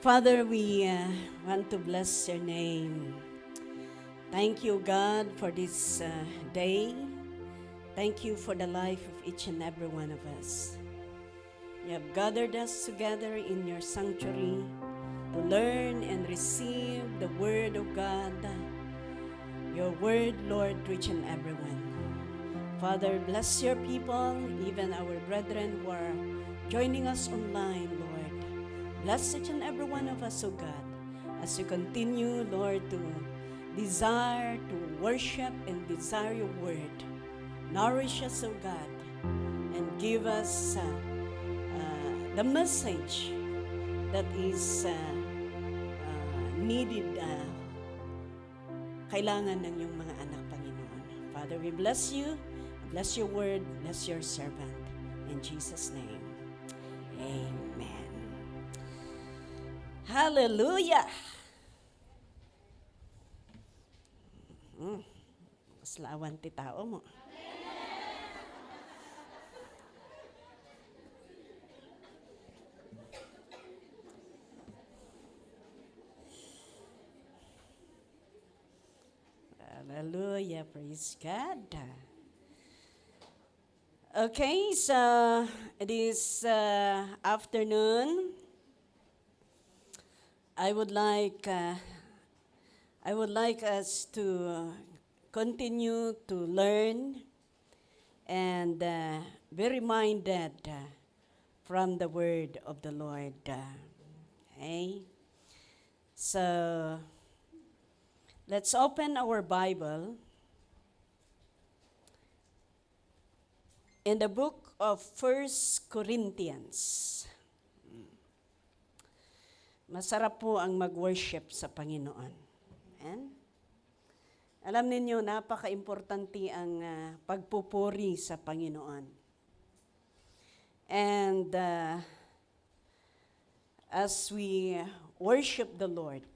Father, we want to bless your name. Thank you, God, for this day. Thank you for the life of each and every one of us. You have gathered us together in your sanctuary to learn and receive the word of God, your word, Lord, to each and every one. Father, bless your people, even our brethren who are joining us online, Lord. Bless each and every one of us, O God, as we continue, Lord, to desire to worship and desire your word. Nourish us, O God, and give us the message that is needed, kailangan ng iyong mga anak, Panginoon. Father, we bless you, bless your word, bless your servant. In Jesus' name, amen. Hallelujah! Mas laawan ti tao mo. Hallelujah, praise God. Okay, so this afternoon, I would like us to continue to learn and be reminded from the word of the Lord. Okay, so let's open our Bible in the book of 1 Corinthians. Masarap po ang mag-worship sa Panginoon. Amen? Alam ninyo, napaka-importante ang pagpupuri sa Panginoon. And as we worship the Lord,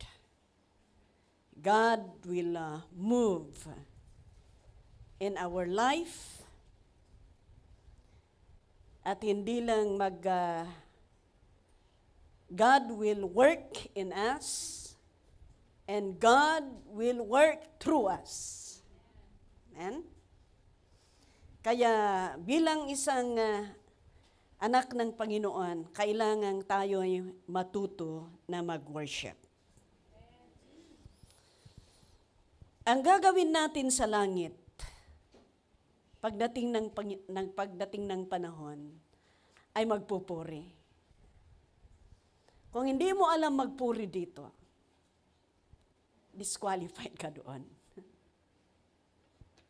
God will move in our life at hindi lang God will work in us and God will work through us. Amen? Kaya bilang isang anak ng Panginoon, kailangan tayo ay matuto na mag-worship. Ang gagawin natin sa langit, pagdating ng panahon, ay magpupuri. Kung hindi mo alam magpuri dito, disqualified ka doon.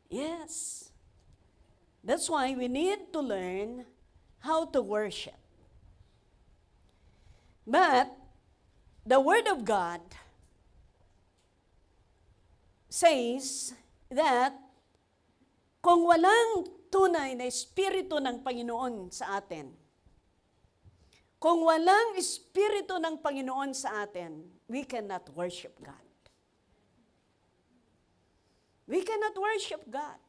Yes. That's why we need to learn how to worship. But the Word of God says that kung walang tunay na Espiritu ng Panginoon sa atin, kung walang Espiritu ng Panginoon sa atin, we cannot worship God. We cannot worship God.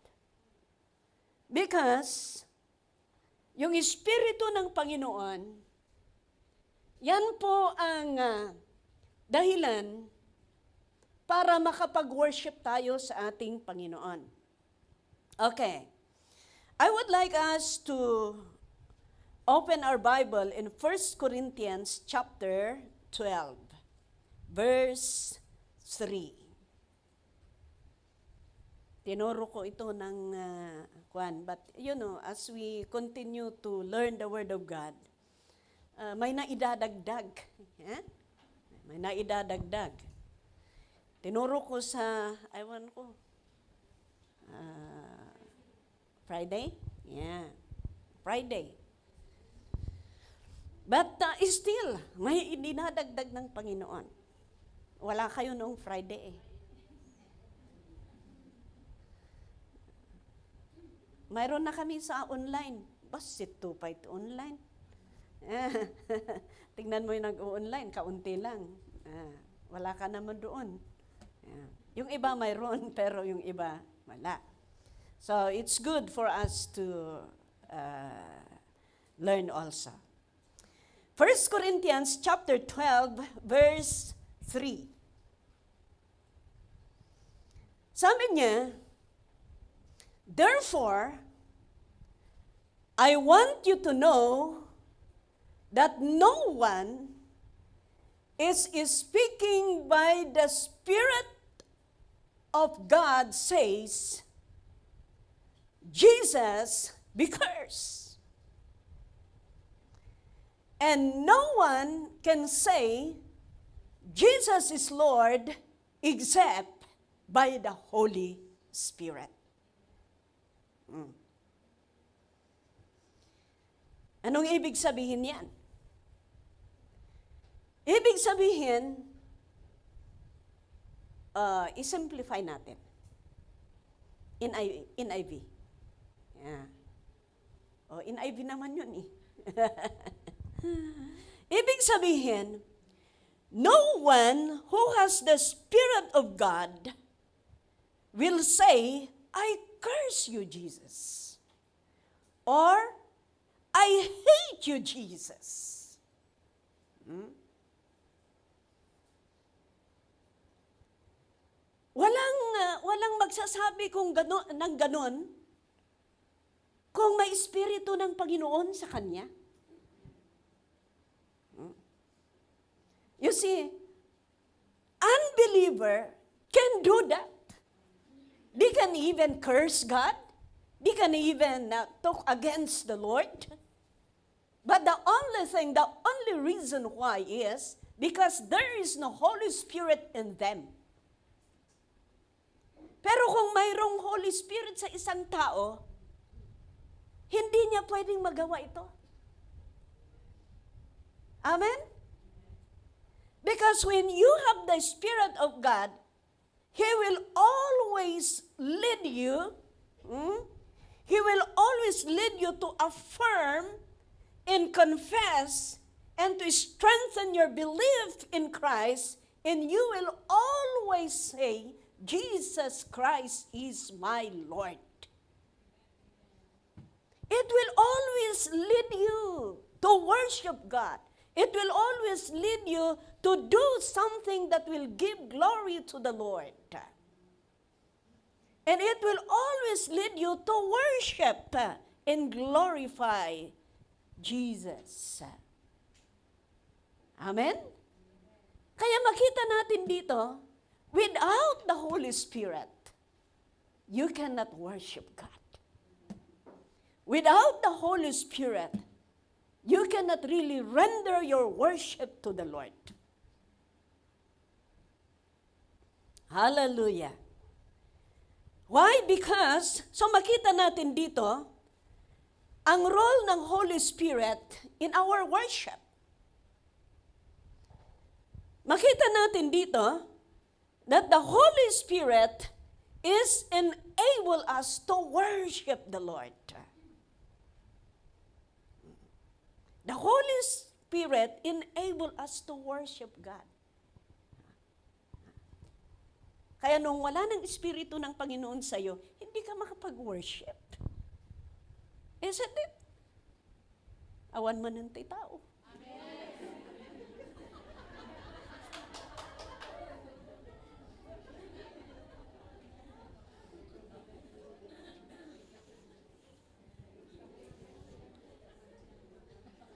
Because yung Espiritu ng Panginoon, yan po ang dahilan para makapag-worship tayo sa ating Panginoon. Okay. I would like us to open our Bible in 1 Corinthians chapter 12, verse 3. Tinuro ko ito ng but as we continue to learn the Word of God, may naidadagdag. May naidadagdag. Tinuro ko sa, Friday? Yeah, Friday. But still, may idinadagdag ng Panginoon. Wala kayo noong Friday eh. Mayroon na kami sa online. Basit to fight online. Tingnan mo yung nag-online, kaunti lang. Wala ka naman doon. Yung iba mayroon, pero yung iba wala. So it's good for us to learn also. 1 1 Corinthians chapter 12, verse 3. Sabi niya, therefore, I want you to know that no one is speaking by the Spirit of God says, Jesus be cursed. And no one can say, Jesus is Lord, except by the Holy Spirit. Anong ibig sabihin yan? Ibig sabihin, i-simplify natin. NIV. Yeah. NIV naman yun eh. Ibig sabihin, no one who has the Spirit of God will say, I curse you, Jesus. Or, I hate you, Jesus. Walang magsasabi kung ng ganon kung may Espiritu ng Panginoon sa kanya. You see, unbeliever can do that. They can even curse God. They can even talk against the Lord. But the only reason why is because there is no Holy Spirit in them. Pero kung mayroong Holy Spirit sa isang tao, hindi niya pwedeng magawa ito. Amen? Because when you have the Spirit of God, He will always lead you, He will always lead you to affirm and confess and to strengthen your belief in Christ, and you will always say, Jesus Christ is my Lord. It will always lead you to worship God. It will always lead you to do something that will give glory to the Lord. And it will always lead you to worship and glorify Jesus. Amen? Kaya makita natin dito, without the Holy Spirit, you cannot worship God. Without the Holy Spirit, you cannot really render your worship to the Lord. Hallelujah. Why? Because, so makita natin dito, ang role ng Holy Spirit in our worship. Makita natin dito, that the Holy Spirit is enable us to worship the Lord. The Holy Spirit enable us to worship God. Kaya nung wala ng Espiritu ng Panginoon sa'yo, hindi ka makapag-worship. Isn't it? Awan man ng tao.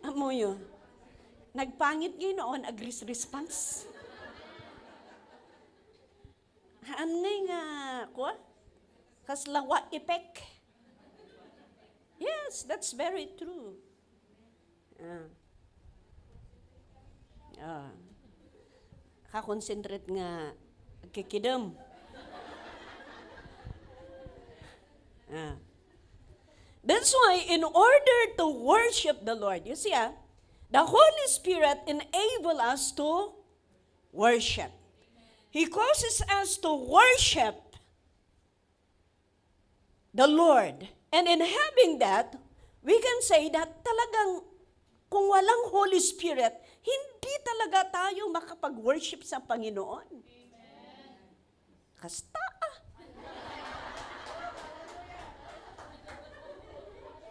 Amo yun. Nagpangit ginoon agris response. Haan ngay nga, kaslawa ipek. Yes, that's very true. Kakonsentrate nga, kikidam. That's why in order to worship the Lord, you see, the Holy Spirit enable us to worship. He causes us to worship the Lord. And in having that, we can say that talagang kung walang Holy Spirit, hindi talaga tayo makapag-worship sa Panginoon. Amen. Kasta.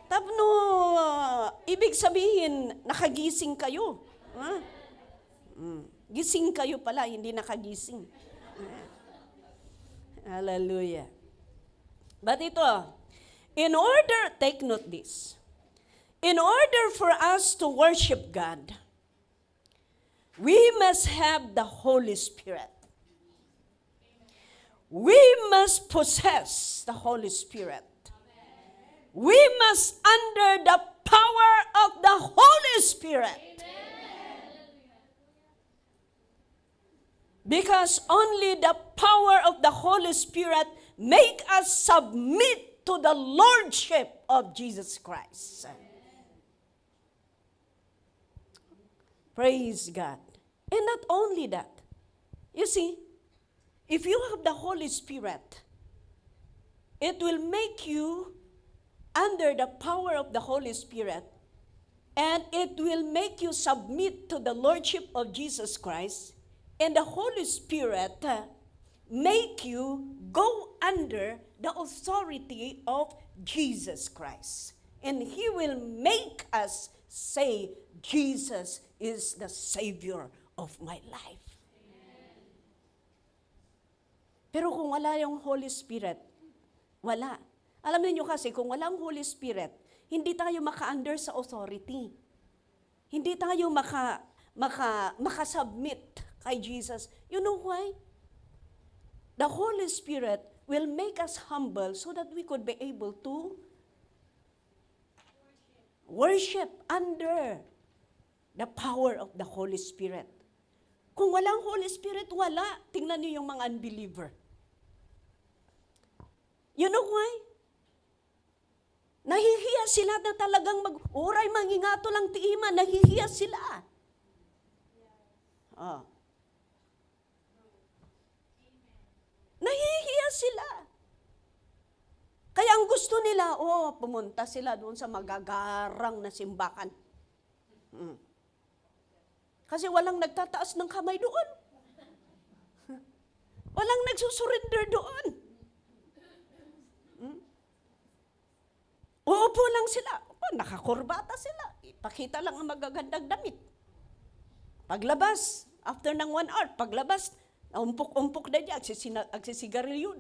Tapno, ibig sabihin, nakagising kayo. Ha? Gising kayo pala, hindi nakagising. Hallelujah. But ito, take note this. In order for us to worship God, we must have the Holy Spirit. We must possess the Holy Spirit. We must under the power of the Holy Spirit. Because only the power of the Holy Spirit make us submit to the Lordship of Jesus Christ. Praise God. And not only that, you see, if you have the Holy Spirit, it will make you under the power of the Holy Spirit, and it will make you submit to the Lordship of Jesus Christ, and the Holy Spirit make you go under the authority of Jesus Christ. And He will make us say, Jesus is the Savior of my life. Amen. Pero kung wala yung Holy Spirit, wala. Alam niyo kasi, kung walang Holy Spirit, hindi tayo maka-under sa authority. Hindi tayo makasubmit kay Jesus. You know why? The Holy Spirit will make us humble so that we could be able to worship under the power of the Holy Spirit. Kung walang Holy Spirit, wala. Tingnan niyo yung mga unbeliever. You know why? Nahihiya sila na talagang mag-uray, mangingato lang tiima. Nahihiya sila. Nahihiya sila. Kaya ang gusto nila, pumunta sila doon sa magagarang na simbahan. Kasi walang nagtataas ng kamay doon. Walang nagsusurrender doon. Uupo lang sila. Nakakurbata sila. Ipakita lang ang magagandang damit. Paglabas, after ng 1 hour, paglabas, umpok-umpok na diya, agsisigarilyo.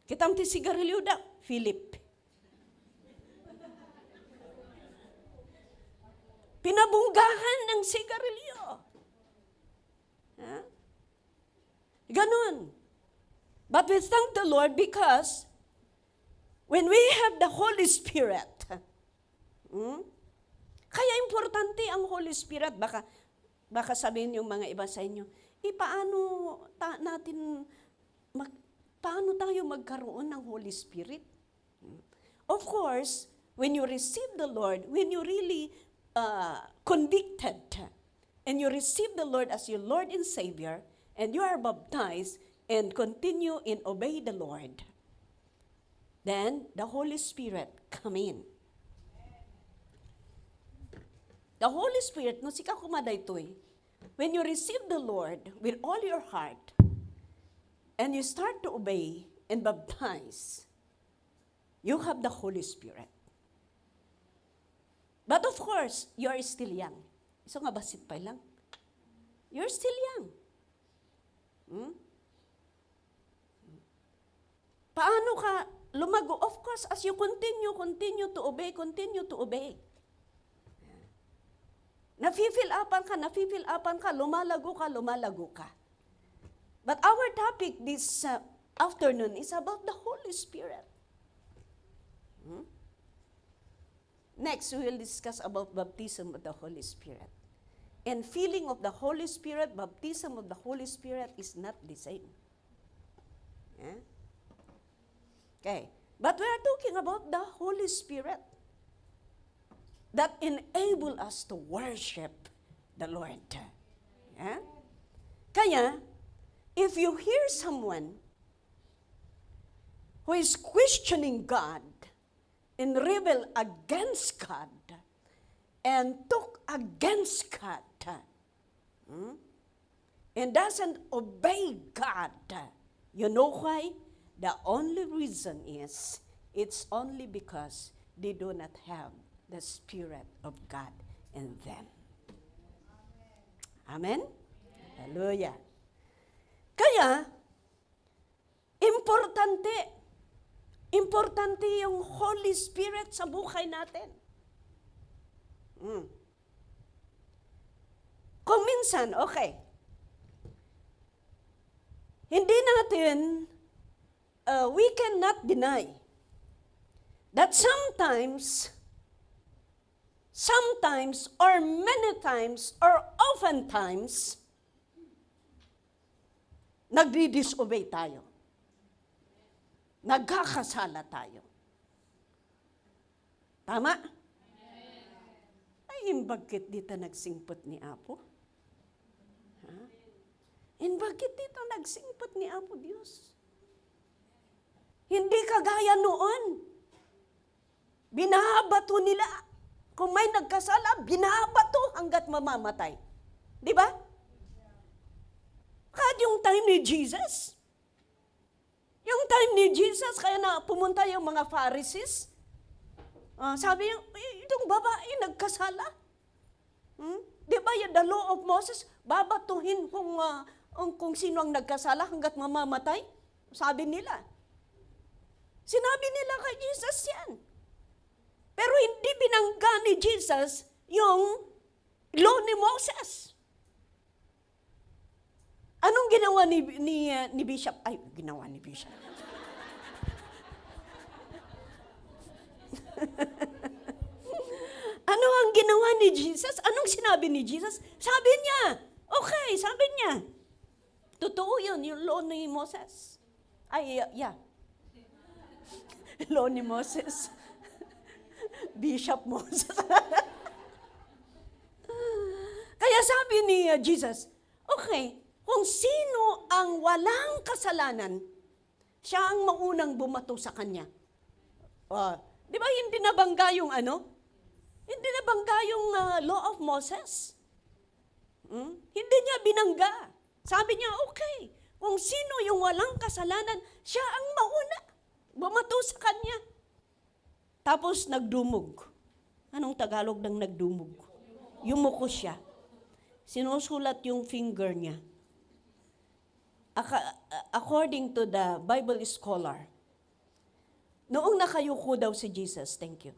Kitang ti sigarilyo da, Philip. Pinabunggahan ng sigarilyo. Ganon. But we thank the Lord because when we have the Holy Spirit, kaya importante ang Holy Spirit. Baka sabihin yung mga iba sa inyo, paano tayo magkaroon ng Holy Spirit? Of course, when you receive the Lord, when you really convicted, and you receive the Lord as your Lord and Savior, and you are baptized, and continue in obey the Lord, then the Holy Spirit come in. The Holy Spirit, no sika kumaday to'y, when you receive the Lord with all your heart, and you start to obey and baptize, you have the Holy Spirit. But of course, you are still young. So nga basit pa lang. You're still young. Paano ka lumago? Of course, as you continue to obey. Nafi-fill upan ka, lumalago ka. But our topic this afternoon is about the Holy Spirit. Next, we will discuss about baptism of the Holy Spirit. And filling of the Holy Spirit, baptism of the Holy Spirit is not the same. Yeah? Okay. But we are talking about the Holy Spirit that enable us to worship the Lord. Yeah? Kaya, if you hear someone who is questioning God and rebel against God and talk against God and doesn't obey God, you know why? The only reason is it's only because they do not have the Spirit of God in them. Amen? Hallelujah. Kaya, importante yung Holy Spirit sa buhay natin. Kung minsan, okay, hindi natin, we cannot deny that sometimes, or many times, or oftentimes, nagdi-disobey tayo. Nagkakasala tayo. Tama? Ay, bakit dito nagsingpot ni Apo? Ha? Bakit dito nagsingpot ni Apo Diyos? Hindi kagaya noon. Binabato nila. Kung may nagkasala, binabato hanggat mamamatay. Di ba? Kahit yung time ni Jesus. Yung time ni Jesus, kaya na pumunta yung mga Pharisees. Sabi niya, itong babae nagkasala. Di ba yung the law of Moses, babatuhin kung sino ang nagkasala hanggat mamamatay? Sabi nila. Sinabi nila kay Jesus yan. Pero hindi binangga ni Jesus yung law ni Moses. Anong ginawa ni Bishop? Ay, ginawa ni Bishop. Ano ang ginawa ni Jesus? Anong sinabi ni Jesus? Sabi niya, okay, sabi niya, totoo yun, yung law ni Moses. Ay, yeah. Law ni Moses. Bishop Moses. Kaya sabi ni Jesus, okay, kung sino ang walang kasalanan, siya ang maunang bumato sa kanya. Di ba hindi nabangga yung Hindi nabangga yung law of Moses. Hindi niya binangga. Sabi niya, okay, kung sino yung walang kasalanan, siya ang mauna bumato sa kanya. Tapos nagdumog. Anong Tagalog ng nagdumog? Yumuko siya. Sinusulat yung finger niya. According to the Bible scholar, noong nakayuko daw si Jesus, thank you.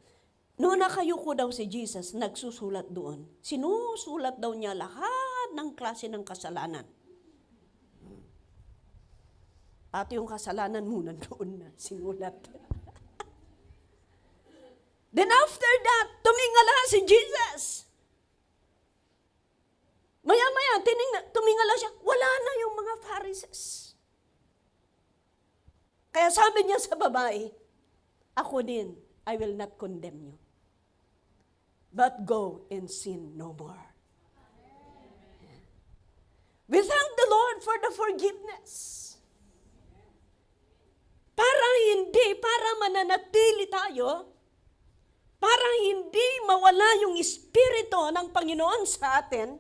Noong nakayuko daw si Jesus, nagsusulat doon. Sinusulat daw niya lahat ng klase ng kasalanan. Pati yung kasalanan muna doon na sinulat. Then after that, tumingala si Jesus. Maya-maya, tumingala siya, wala na yung mga Pharisees. Kaya sabi niya sa babae, ako din, I will not condemn you. But go and sin no more. We thank the Lord for the forgiveness. Para mananatili tayo, para hindi mawala yung Espiritu ng Panginoon sa atin,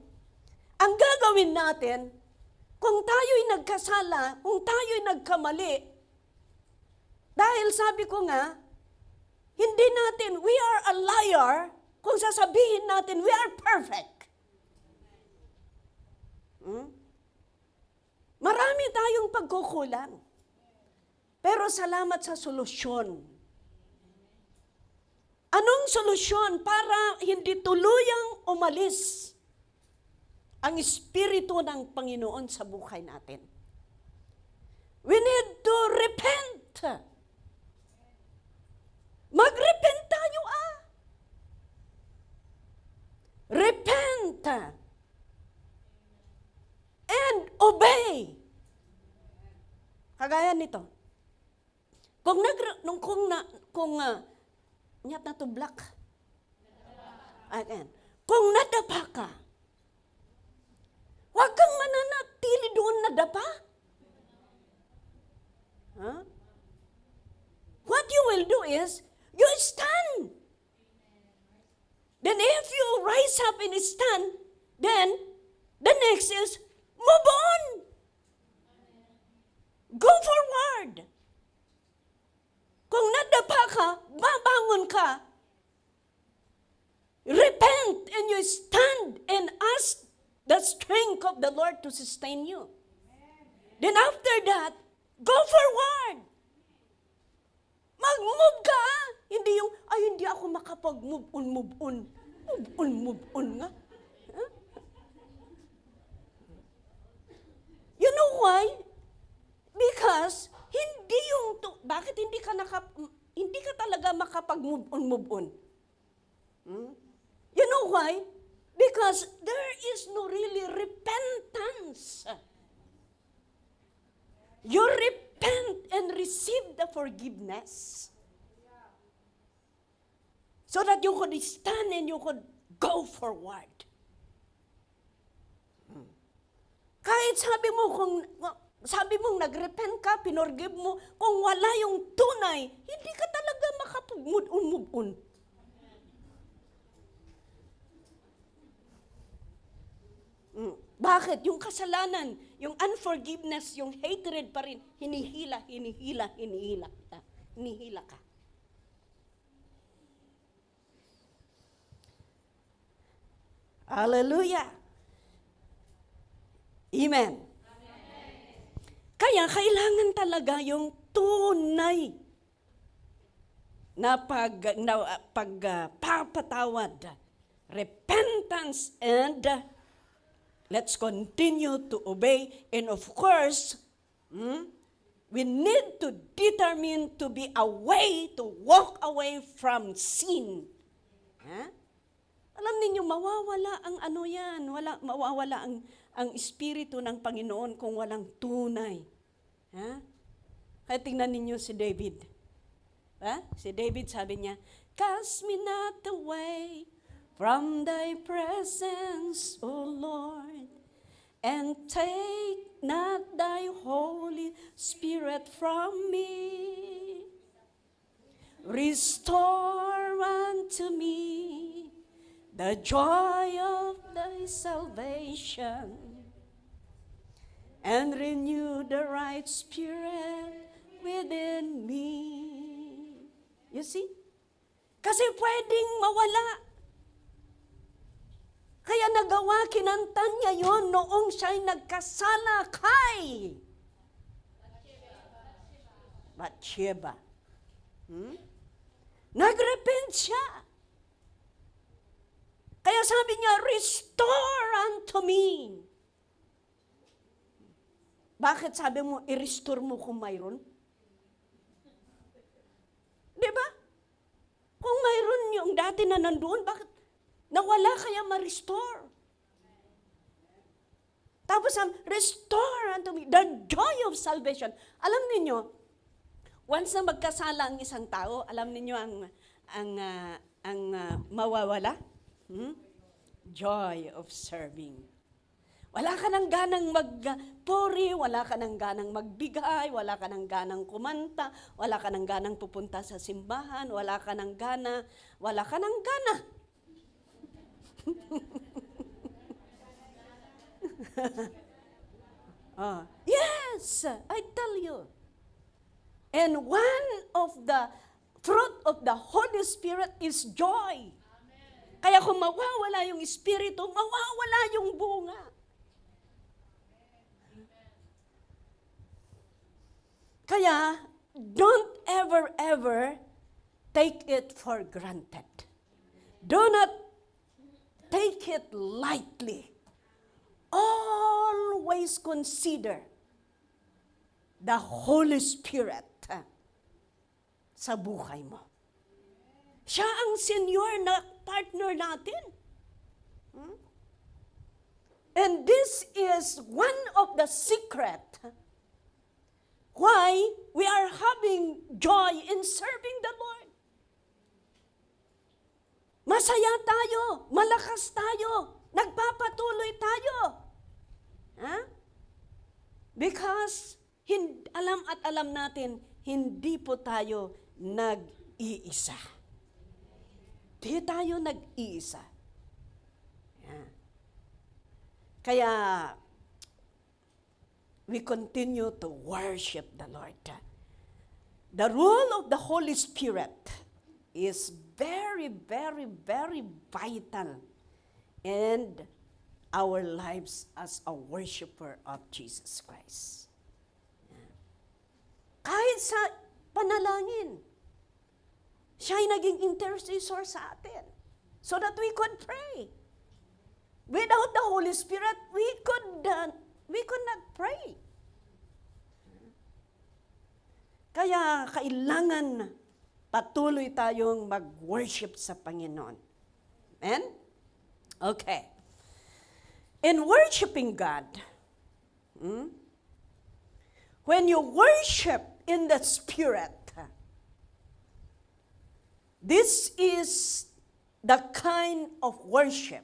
ang gagawin natin, kung tayo'y nagkasala, kung tayo'y nagkamali, dahil sabi ko nga, hindi natin, we are a liar, kung sasabihin natin, we are perfect. Marami tayong pagkukulang. Pero salamat sa solusyon. Anong solusyon para hindi tuluyang umalis ang Espiritu ng Panginoon sa buhay natin? We need to repent. Mag-repent tayo Repent. And obey. Kagaya nito. Nyat na to black. Again. Kung nadapa ka, huwag kang mananatili doon na dapa. What you will do is, you stand. Then if you rise up and stand, then the next is, move on. Go forward. Kung nadapa ka, babangon ka, repent and you stand and ask the strength of the Lord to sustain you. Then after that, go forward. Mag-move ka. Hindi yung, hindi ako makapag-move on. Move on nga. Huh? You know why? Because hindi yung, bakit hindi ka talaga makapag-move on? You know why? Because there is no really repentance. You repent and receive the forgiveness. So that you could stand and you could go forward. Kahit sabi mong nag-repent ka, pinorgive mo, kung wala yung tunay, hindi ka talaga makapag-move on. Bakit? Yung kasalanan, yung unforgiveness, yung hatred pa rin, hinihila ka. Hallelujah. Amen. Kaya kailangan talaga yung tunay na pagpapatawad, repentance, and let's continue to obey. And of course, we need to determine to be away, to walk away from sin. Alam niyo, mawawala ang mawawala ang espiritu ng Panginoon kung walang tunay. Kaya tingnan ninyo si David. Si David sabi niya, cast me not away from thy presence, O Lord, and take not thy Holy Spirit from me. Restore unto me the joy of thy salvation, and renew the right spirit within me. You see? Kasi pwedeng mawala. Kaya nagawa, kinantan niya yon noong siya'y nagkasala kay Bathsheba. Nagrepent siya. Kaya sabi niya, restore unto me. Bakit sabi mo, i-restore mo kung mayroon? Diba? Kung mayroon yung dati na nandoon, bakit nawala kaya ma-restore? Tapos, restore unto me the joy of salvation. Alam niyo, once na magkasala ang isang tao, alam niyo ang mawawala? Joy of serving. Wala ka nang ganang magpuri, wala ka nang ganang magbigay, wala ka nang ganang kumanta, wala ka nang ganang pupunta sa simbahan, wala ka nang gana. Yes, I tell you. And one of the fruit of the Holy Spirit is joy. Kaya kung mawawala yung Espiritu, mawawala yung bunga. Kaya, don't ever take it for granted. Do not take it lightly. Always consider the Holy Spirit sa buhay mo. Siya ang senior na partner natin. And this is one of the secret why we are having joy in serving the Lord. Masaya tayo, malakas tayo, nagpapatuloy tayo. Because alam natin, hindi po tayo nag-iisa. Di tayo nag-iisa. Kaya, we continue to worship the Lord. The role of the Holy Spirit is very, very, very vital in our lives as a worshiper of Jesus Christ. Kahit sa panalangin, siya'y naging intercessor sa atin so that we could pray. Without the Holy Spirit, we could not pray. Kaya kailangan patuloy tayong mag-worship sa Panginoon. Amen? Okay. In worshiping God, when you worship in the Spirit, this is the kind of worship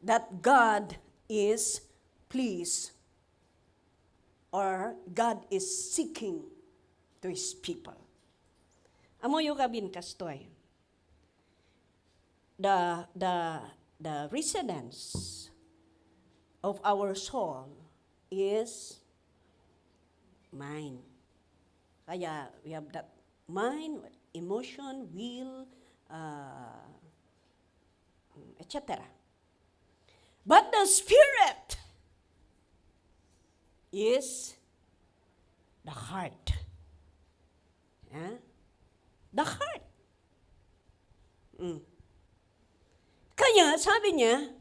that God is pleased or God is seeking to His people. Amo yung kabin kastoy. The residence of our soul is mind. Kaya we have that mind, emotion, will, etc. But the Spirit is the heart. The heart. Kaya sabi niya,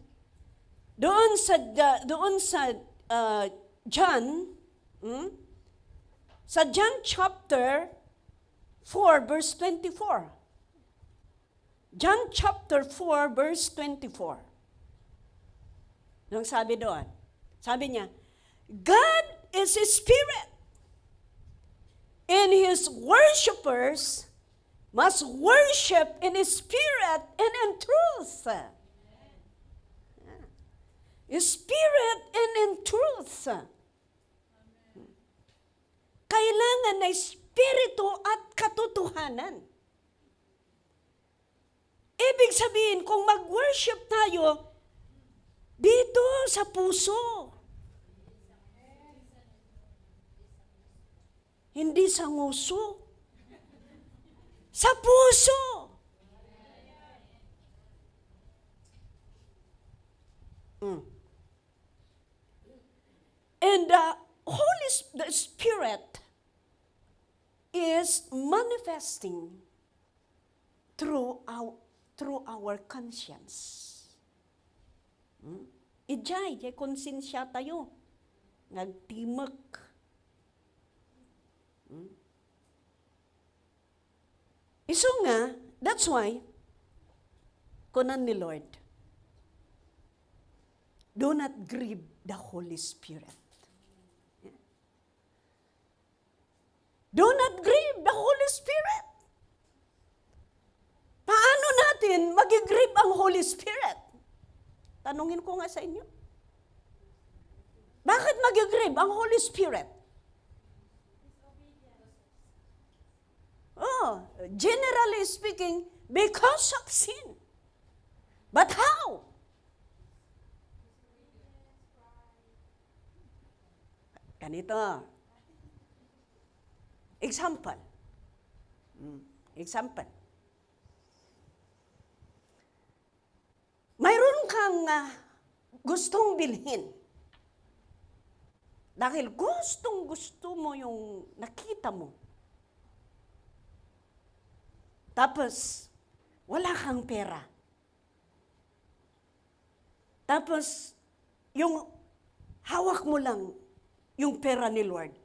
doon sa John, sa John chapter 4 verse 24. John chapter 4 verse 24. Nung sabi doon, sabi niya, God is a spirit, and His worshipers must worship in His spirit and in truth. Spirit and in truth. Kailangan na espiritu at katotohanan. Ibig sabihin, kung mag-worship tayo, dito sa puso. Hindi sa nguso. Sa puso. And the Spirit is manifesting through our conscience. Ijay, konsensya tayo. Nagtimak. Iso nga, that's why, kunan ni Lord, do not grieve the Holy Spirit. Do not grieve the Holy Spirit. Paano natin mag-grieve ang Holy Spirit? Tanungin ko nga sa inyo. Bakit mag-grieve ang Holy Spirit? Generally speaking, because of sin. But how? Ganito. Example. Mayroon kang gustong bilhin. Dahil gustong-gusto mo yung nakita mo. Tapos, wala kang pera. Tapos, yung hawak mo lang yung pera ni Lord.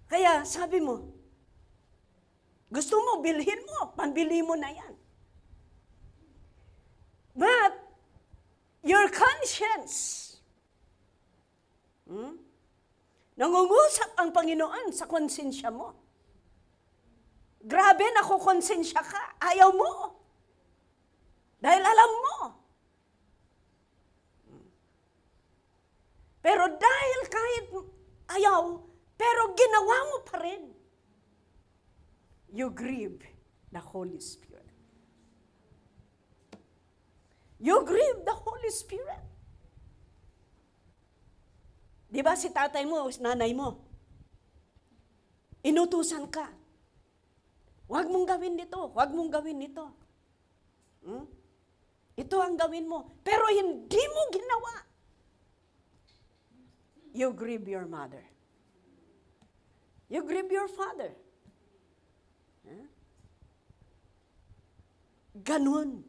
Kaya sabi mo, gusto mo, bilhin mo, pambili mo na yan. But, your conscience, nangungusap ang Panginoon sa konsensya mo. Grabe, nakukonsensya ka. Ayaw mo. Dahil alam mo. Pero dahil kahit ayaw, pero ginawa mo pa rin, you grieve the Holy Spirit. You grieve the Holy Spirit. Di ba si tatay mo, nanay mo? Inutusan ka. Huwag mong gawin nito, huwag mong gawin nito. Ito ang gawin mo. Pero hindi mo ginawa. You grieve your mother. You grieve your father. Ganun.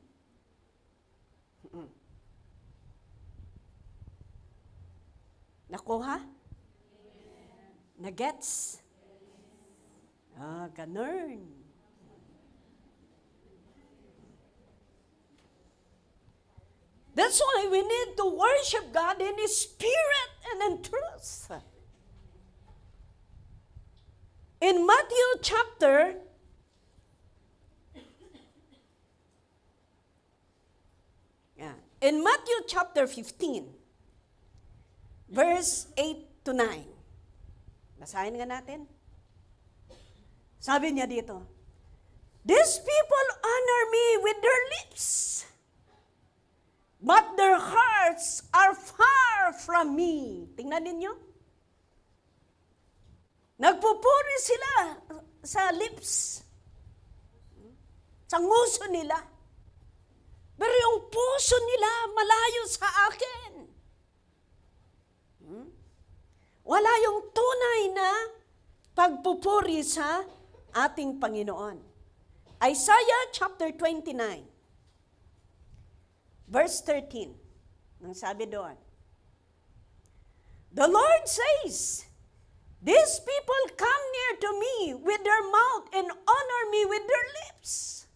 Nakuha? Nagets? Ganun. That's why we need to worship God in His Spirit and in truth. In Matthew chapter 15, verse 8 to 9. Basahin nga natin. Sabi niya dito, "These people honor me with their lips, but their hearts are far from me." Tingnan ninyo. Nagpupuri sila sa lips, sa nguso nila. Pero yung puso nila malayo sa akin. Wala yung tunay na pagpupuri sa ating Panginoon. Isaiah chapter 29, verse 13. Ang sabi doon, "The Lord says, these people come near to me with their mouth and honor me with their lips.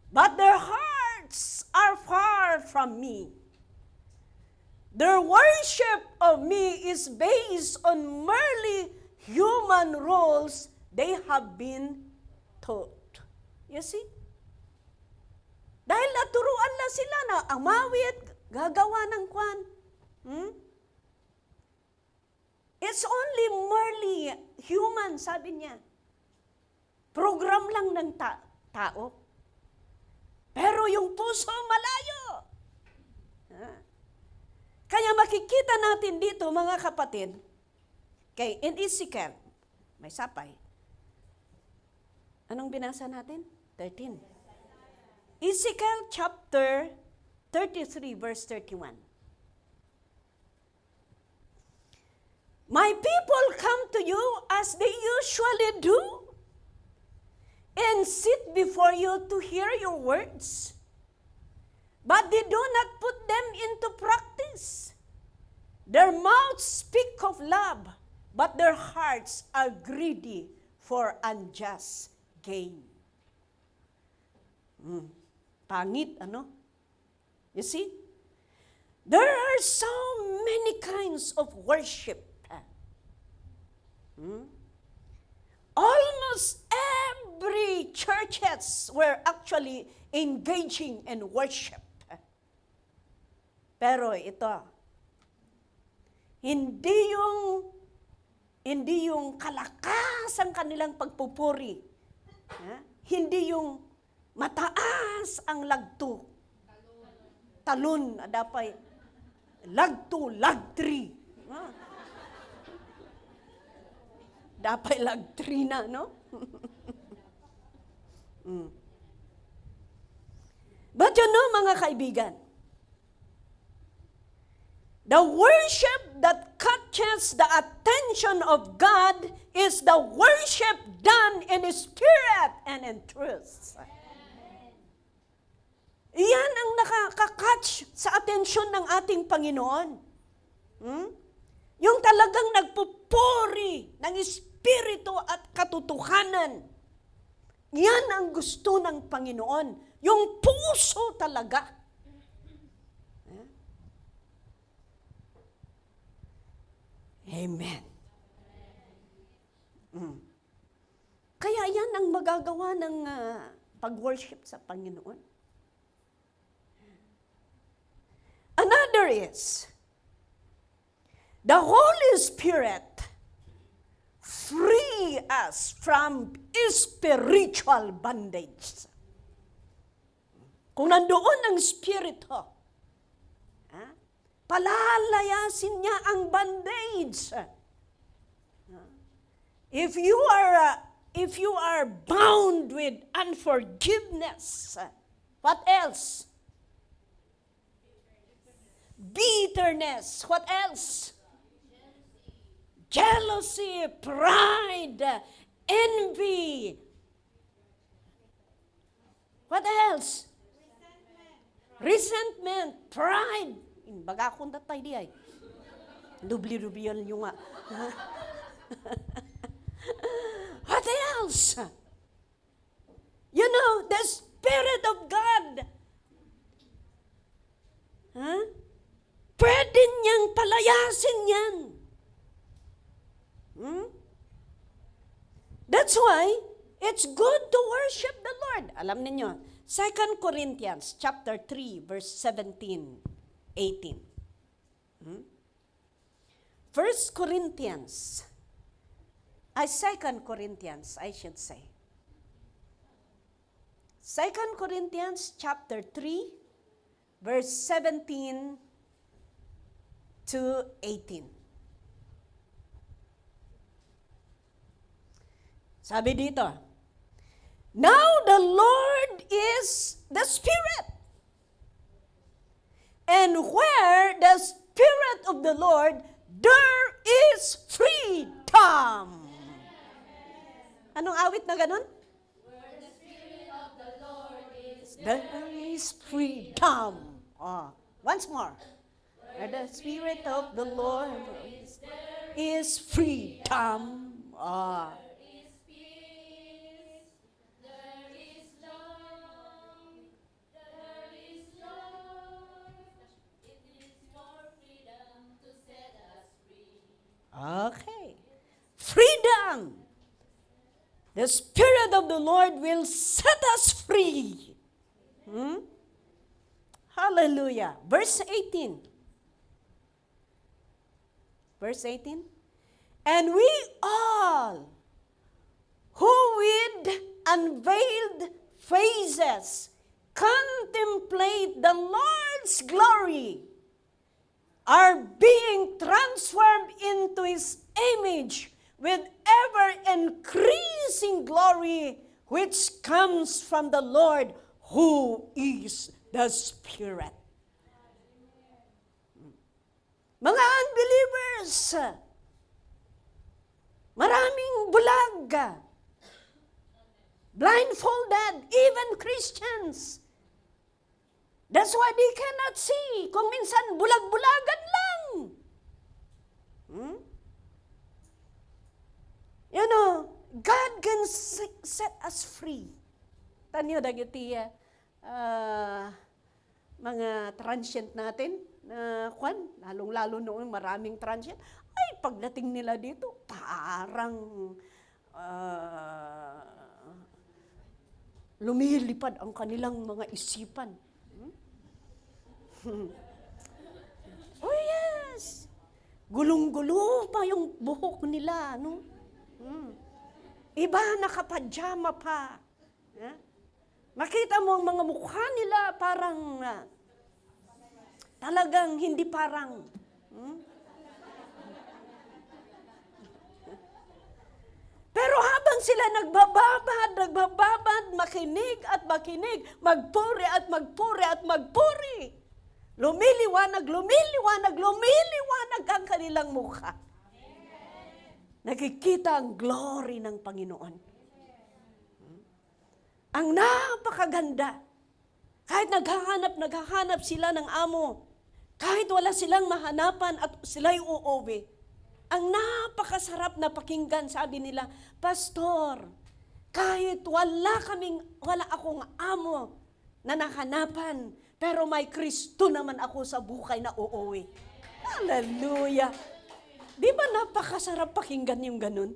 But their hearts are far from me. Their worship of me is based on merely human rules they have been taught." You see? Dahil naturuan na sila na amawit, gagawa ng kwan. It's only merely human, sabi niya. Program lang ng tao. Pero yung puso malayo. Kaya makikita natin dito, mga kapatid, in Ezekiel, may sapay. Anong binasa natin? 13. Ezekiel chapter 33, verse 31. "My people come to you as they usually do, and sit before you to hear your words. But they do not put them into practice. Their mouths speak of love, but their hearts are greedy for unjust gain." Pangit, ano? You see? There are so many kinds of worship. Almost every churches were actually engaging in worship. Pero ito, hindi yung kalakas ang kanilang pagpupuri. Hindi yung mataas ang lagto. Talon, adapay. Lagto, lagtri. Dapay lagtri na, no? But you know, mga kaibigan, the worship that catches the attention of God is the worship done in Spirit and in truth. Iyan ang nakaka-catch sa atensyon ng ating Panginoon. Yung talagang nagpupuri ng Espiritu at katotohanan. Yan ang gusto ng Panginoon. Yung puso talaga. Amen. Kaya yan ang magagawa ng pag-worship sa Panginoon. Another is, the Holy Spirit free us from spiritual bondage. Kung nandoon ang Espiritu, palalayasin niya ang bondage. If you are bound with unforgiveness, what else? Bitterness. What else? Jealousy, pride, envy. What else? Resentment, pride. Baga akong datay di ay. Dubli-dublian nyo nga. What else? You know, the Spirit of God. Huh? Pwede niyang palayasin yan. That's why it's good to worship the Lord. Alam niyo, 2 Corinthians chapter 3 verse 17, 18. 1 Corinthians, 2 Corinthians, I should say. 2 Corinthians chapter 3 verse 17 to 18. Sabi dito, now the Lord is the Spirit. And where the Spirit of the Lord, there is freedom. Anong awit na ganun? Where the Spirit of the Lord is, there is freedom. Once more. Where the Spirit of the Lord is freedom. Okay. Freedom. The Spirit of the Lord will set us free. Hallelujah. Verse 18. Verse 18. And we all, who with unveiled faces contemplate the Lord's glory, are being transformed into His image with ever-increasing glory, which comes from the Lord, who is the Spirit. Mga unbelievers, maraming bulag, blindfolded, even Christians. That's why they cannot see. Kung minsan, bulag-bulagan lang. You know, God can set us free. Tanyo, dagiti, mga transient natin, lalong-lalo noon, maraming transient. Ay, pagdating nila dito, parang lumilipad ang kanilang mga isipan. Oh yes! Gulong-gulo pa yung buhok nila, no? Iba nakapajama pa. Makita mo ang mga mukha nila parang talagang hindi parang. Pero habang sila nagbababad, makinig at makinig, magpuri at magpuri at magpuri, lumiliwanag ang kanilang mukha. Nakikita ang glory ng Panginoon. Ang napakaganda. Kahit naghahanap sila ng amo, kahit wala silang mahanapan at sila'y uuwi, ang napakasarap na pakinggan, sabi nila, Pastor, kahit wala akong amo na nahanapan, pero may Kristo naman ako sa buhay na uuwi. Hallelujah! Di ba napakasarap pakinggan yung ganun?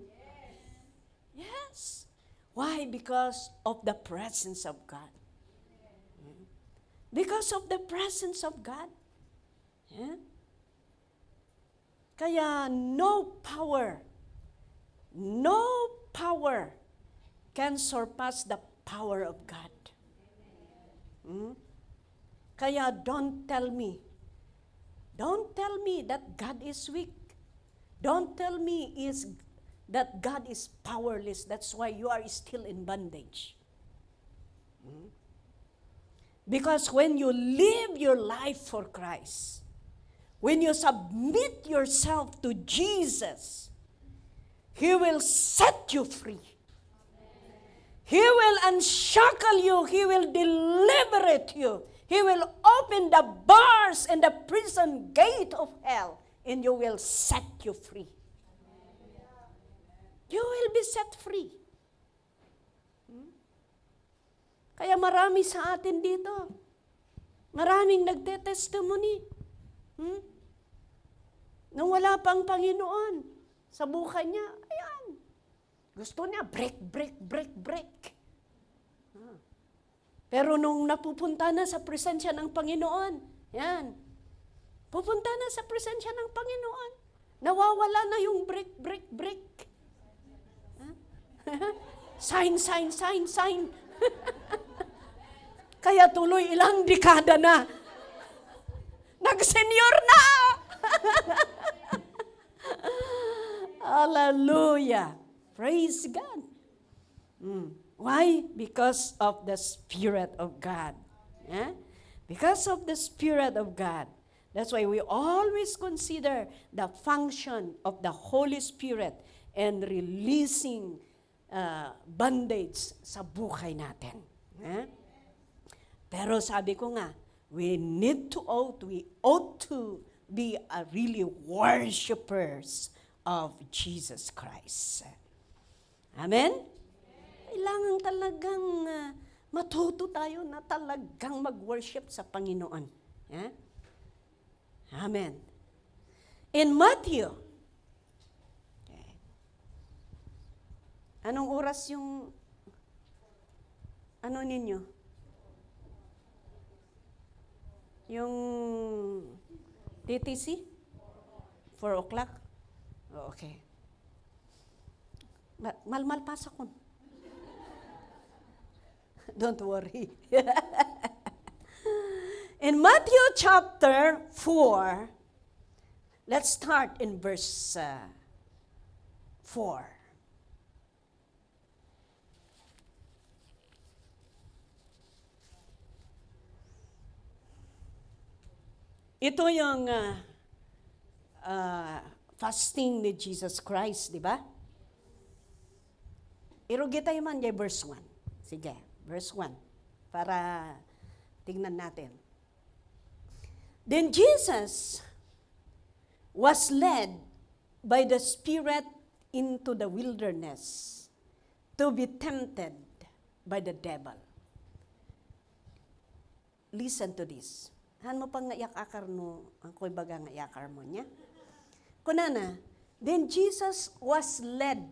Yes. Why? Because of the presence of God. Because of the presence of God. Yeah? Kaya no power can surpass the power of God. Kaya don't tell me that God is weak. Don't tell me that God is powerless. That's why you are still in bondage. Because when you live your life for Christ, when you submit yourself to Jesus, He will set you free. He will unshackle you. He will liberate you. He will open the bars and the prison gate of hell, and you will set you free. You will be set free. Kaya marami sa atin dito. Maraming nagte-testimony. Nung wala pang Panginoon sa buhay niya, ayan. Gusto niya, break. Pero nung napupunta na sa presensya ng Panginoon, yan. Pupunta na sa presensya ng Panginoon. Nawawala na yung break. Sign. Kaya tuloy ilang dekada na. Nag-senior na! Hallelujah! Praise God! Why? Because of the Spirit of God. Because of the Spirit of God. That's why we always consider the function of the Holy Spirit and releasing bondage sa buhay natin. Pero sabi ko nga, we ought to be a really worshipers of Jesus Christ. Amen? Kailangan talagang matuto tayo na talagang mag-worship sa Panginoon. Amen. In Matthew, anong oras yung ninyo? Yung TTC? 4 o'clock? Oh, okay. Malmal pasok ko. Don't worry. In Matthew chapter 4, let's start in verse 4. Ito yung fasting ni Jesus Christ, di ba? Irugi tayo man yung verse 1. Sige, verse 1. Para tingnan natin. Then Jesus was led by the Spirit into the wilderness to be tempted by the devil. Listen to this. Han mo pang ngayak akar no, ang ko'y baga ngayakar mo niya. Kunana, then Jesus was led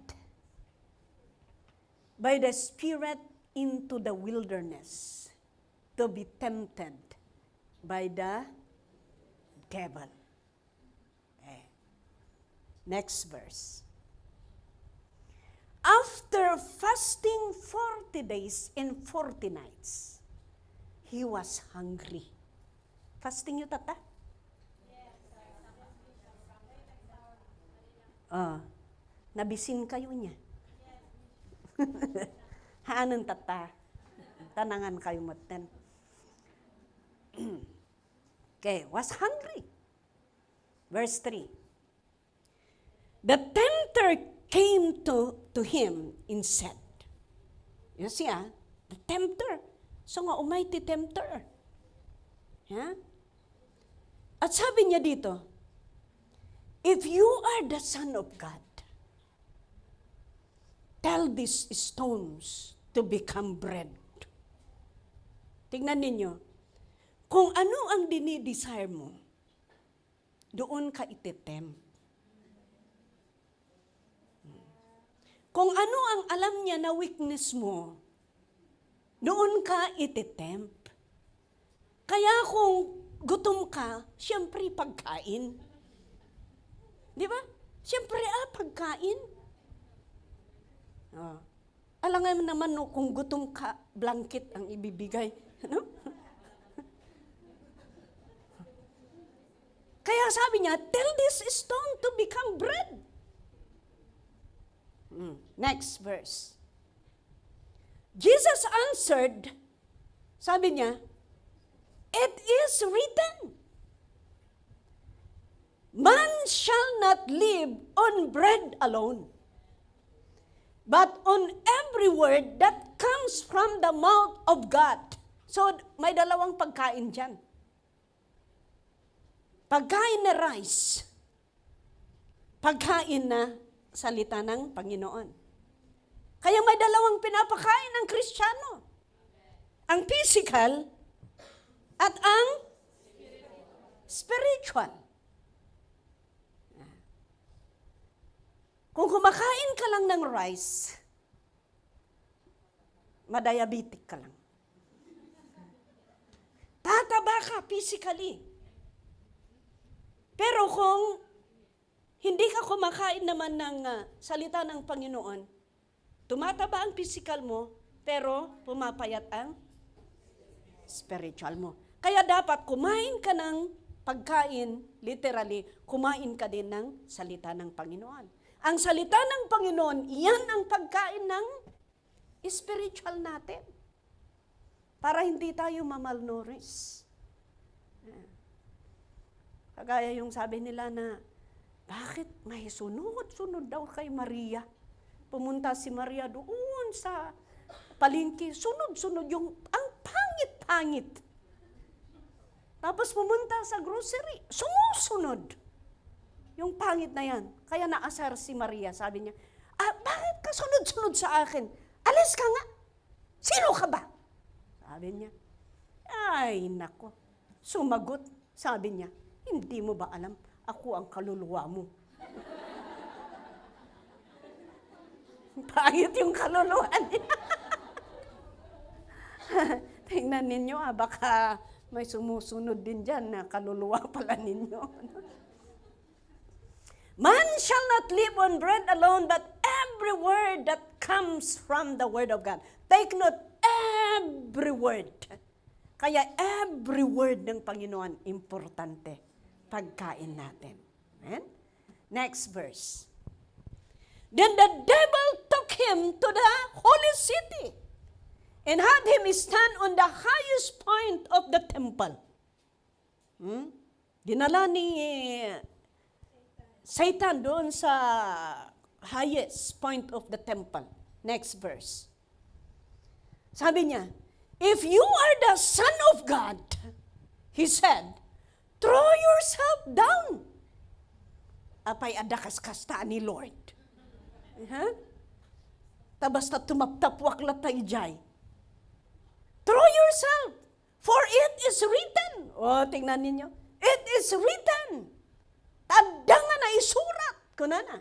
by the Spirit into the wilderness to be tempted by the devil. Next verse. After fasting 40 days and 40 nights, he was hungry. Fasting yun, tata? Nabisin kayo niya. Haanan, tata? Tanangan kayo maten. Okay, was hungry. Verse 3. The tempter came to him and said, you see, the tempter. So nga, almighty tempter. Yeah? At sabi niya dito, if you are the Son of God, tell these stones to become bread. Tingnan ninyo, kung ano ang dinidesire mo, doon ka ititempt. Kung ano ang alam niya na weakness mo, doon ka ititempt. Kaya kung gutom ka, siyempre pagkain. Di ba? Siyempre pagkain. Alam naman no, kung gutom ka, blanket ang ibibigay. Ano? Kaya sabi niya, tell this stone to become bread. Next verse. Jesus answered, sabi niya, "It is written, man shall not live on bread alone, but on every word that comes from the mouth of God." So, may dalawang pagkain dyan. Pagkain na rice, pagkain na salita ng Panginoon. Kaya may dalawang pinapakain ng Kristiyano. Ang physical at ang spiritual. Kung kumakain ka lang ng rice, madiabetic ka lang. Tataba ka physically. Pero kung hindi ka kumakain naman ng salita ng Panginoon, tumataba ang physical mo, pero pumapayat ang spiritual mo. Kaya dapat kumain ka ng pagkain, literally, kumain ka din ng salita ng Panginoon. Ang salita ng Panginoon, iyan ang pagkain ng spiritual natin. Para hindi tayo mamalnourished. Kagaya yung sabi nila na, bakit may sunod-sunod daw kay Maria? Pumunta si Maria doon sa palengke, sunod-sunod yung, ang pangit-pangit. Tapos pumunta sa grocery, sumusunod. Yung pangit na yan. Kaya naasar si Maria, sabi niya, bakit ka sunod-sunod sa akin? Alis ka nga. Sino ka ba? Sabi niya, ay nako. Sumagot, sabi niya, hindi mo ba alam, ako ang kaluluwa mo. Pangit yung kaluluwa niya. Tingnan ninyo, baka may sumusunod din dyan na kaluluwa pala ninyo. Man shall not live on bread alone, but every word that comes from the Word of God. Take note, every word. Kaya every word ng Panginoon, importante. Pagkain natin. Amen? Next verse. Then the devil took him to the holy city and had him stand on the highest point of the temple. Dinala ni Satan doon sa highest point of the temple. Next verse. Sabi niya, if you are the Son of God, he said, throw yourself down. Apay adakas-kas ta ni Lord. Tabas ta tumaptapwak latay jay. Throw yourself, for it is written. O, tingnan ninyo. It is written. Tadanga na isurat. Kunana.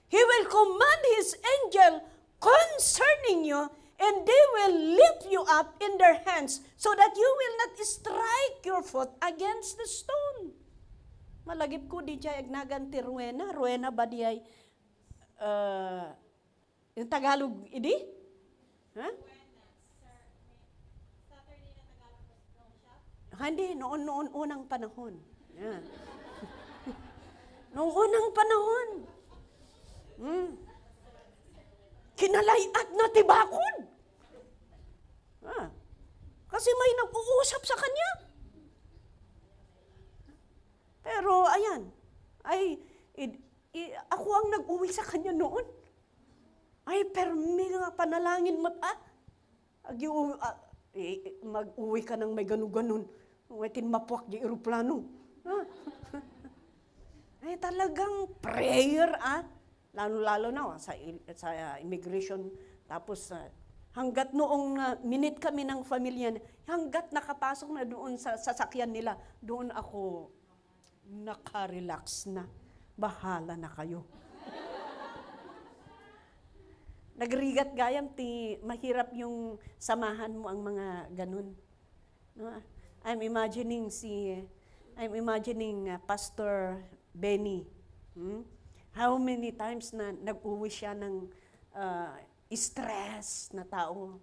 He will command His angel concerning you, and they will lift you up in their hands so that you will not strike your foot against the stone. Malagip ko di jay agnagan ti Rowena. Rowena ba di ay yung Tagalog, idi? Ha? Hindi, noon unang panahon. Yeah. Noong unang panahon. Kinalayat na tibakon. Kasi may nag-uusap sa kanya. Pero ayan, ako ang nag-uwi sa kanya noon. Ay, pero may nga panalangin mo, mag-uwi ka ng may ganun-ganun. May tinmapwak di aeroplano. Ay, talagang prayer, Lalo-lalo na sa immigration. Tapos, hanggat noong minute kami ng pamilya, hanggat nakapasok na doon sa sasakyan nila, doon ako nakarelax na. Bahala na kayo. Nagrigat gayam, mahirap yung samahan mo ang mga ganun. No? I'm imagining Pastor Benny. How many times na nag-uwi siya ng stress na tao,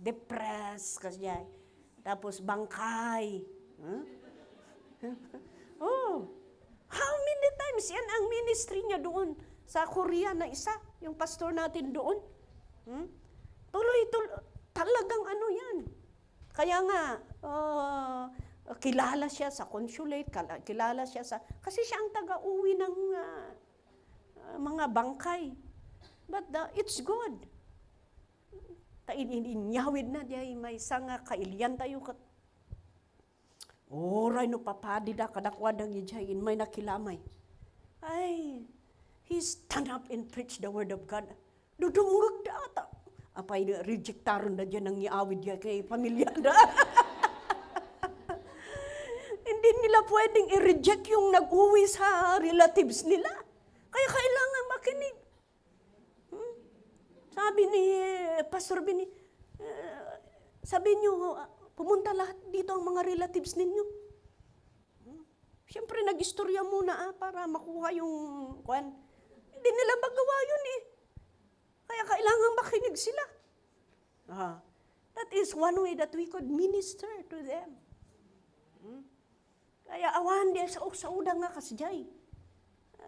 depressed kasi tapos bangkay. Oh, how many times yan ang ministry niya doon sa Korea na isa, yung pastor natin doon. Talagang ano yan. Kaya nga, kilala siya sa consulate, kilala siya kasi siya ang taga-uwi ng mga bangkay. But it's good. Inyawid na diya, may sanga kailian tayo kat. Oray no papadi da kadakwadang ijayin, may nakilamay. Ay, he stand up and preach the word of God. Dudumugag da ata. Apay rejectaron na dyan ang iawid niya kay pamilya na. Hindi nila pwedeng i-reject yung nag-uwi sa relatives nila. Kaya kailangan makinig. Sabi ni Pastor Bini, sabi niyo, pumunta lahat dito ang mga relatives ninyo. Siyempre, nag-istorya muna para makuha yung kwan. Hindi nila magawa yun eh. Kaya kailangan makinig sila. That is one way that we could minister to them. Kaya awan din sa udang nga kasjay.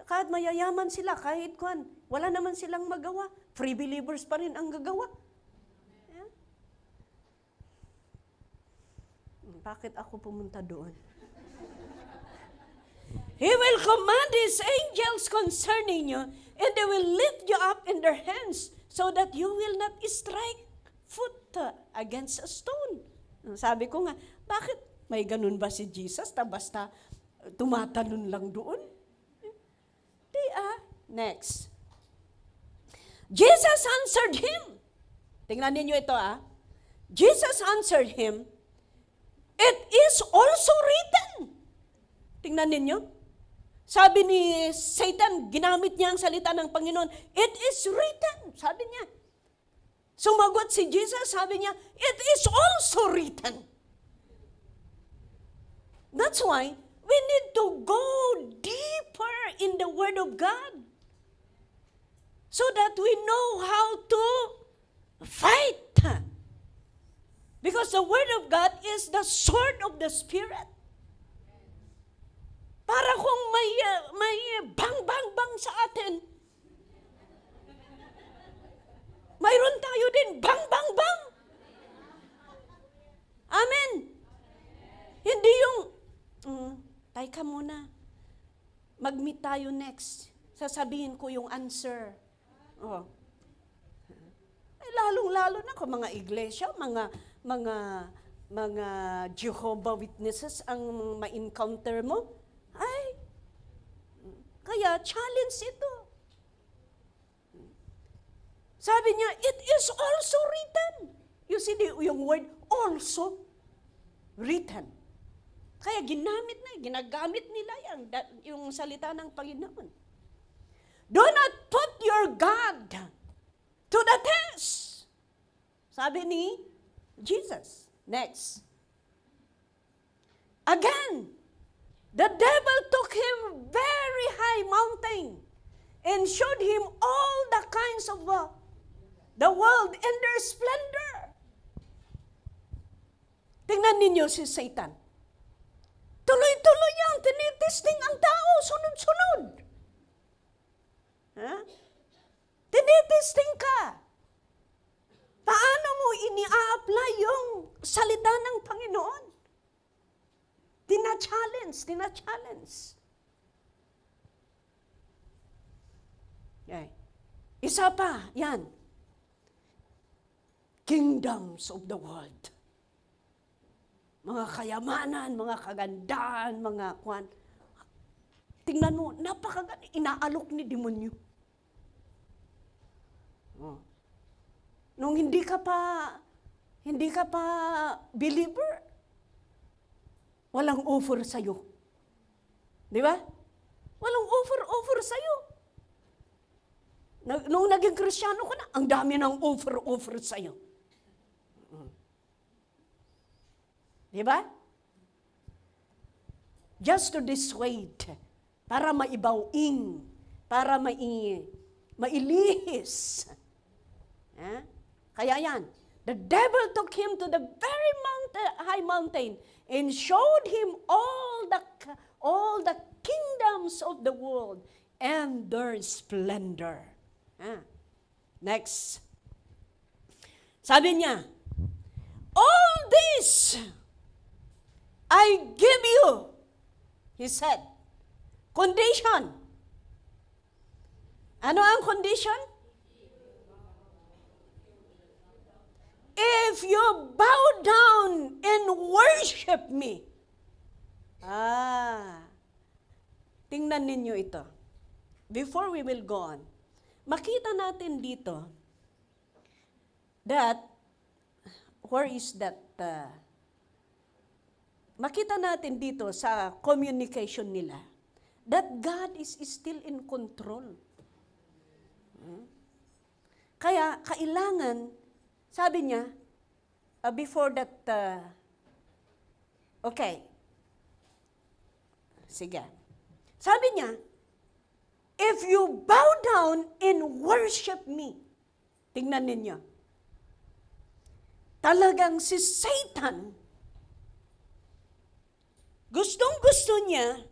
Kahit mayayaman sila, kahit kwan, wala naman silang magawa. Free believers pa rin ang gagawa. Yeah? Bakit ako pumunta doon? He will command His angels concerning you, and they will lift you up in their hands, so that you will not strike foot against a stone. Sabi ko nga, bakit may ganun ba si Jesus? Basta tumatalon lang doon? Next. Jesus answered him. Tingnan ninyo ito Jesus answered him, it is also written. Tingnan ninyo. Sabi ni Satan, ginamit niya ang salita ng Panginoon, it is written. Sabi niya. Sumagot si Jesus, sabi niya, it is also written. That's why we need to go deeper in the Word of God so that we know how to fight. Because the Word of God is the sword of the Spirit. Para kung may bang sa atin, mayroon tayo din bang. Amen. Hindi yung tay ka muna. Mag-meet tayo next. Sasabihin ko yung answer. Ay, lalong-lalo na kung mga iglesia, mga Jehovah Witnesses ang ma-encounter mo. Ay, kaya challenge ito. Sabi niya, it is also written. You see yung word also written. Kaya ginagamit nila yung salita ng Panginoon. Do not put your God to the test. Sabi ni Jesus. Next. Again, the devil took him very high mountain and showed him all the kinds of the world and their splendor. Tingnan ninyo si Satan. Tuloy-tuloy yan, tinitesting ang tao, sunod-sunod. Tinitesting ka. Paano mo ini-apply yung salita ng Panginoon? Tina-challenge. Okay. Isa pa, yan. Kingdoms of the world. Mga kayamanan, mga kagandahan, mga kwan. Tingnan mo, napakaganda. Inaalok ni demonyo. Nung hindi ka pa believer, walang offer sa'yo. Di ba? Walang offer sa'yo. Nung naging Kristiyano ka na, ang dami ng offer sa'yo. Di ba? Just to dissuade, para maibawing, para mailihis. Kaya yan, the devil took him to the very high mountain and showed him all the kingdoms of the world and their splendor. Next. Sabi niya, all this I give you, he said. Condition. Ano ang condition? If you bow down and worship me. Tingnan ninyo ito. Before we will go on, makita natin dito that, where is that? Makita natin dito sa communication nila that God is still in control. Kaya, kailangan, sabi niya, before that, okay. Sige. Sabi niya, if you bow down and worship me, tingnan ninyo, talagang si Satan, gustong-gusto niya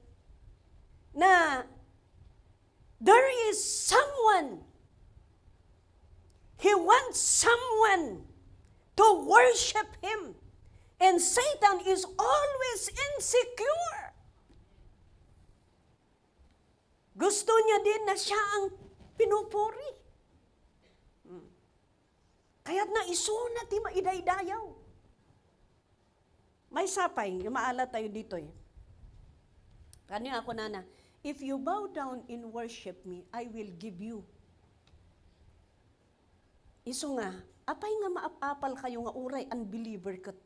na there is someone, he wants someone to worship him. And Satan is always insecure. Gusto niya din na siya ang pinupuri. Kaya't na isunat ti maidaydayaw. May sapay, maalat tayo dito eh. Kanina ako nana, if you bow down and worship me, I will give you. Iso nga, apay nga maapapal kayo nga uray, unbeliever kat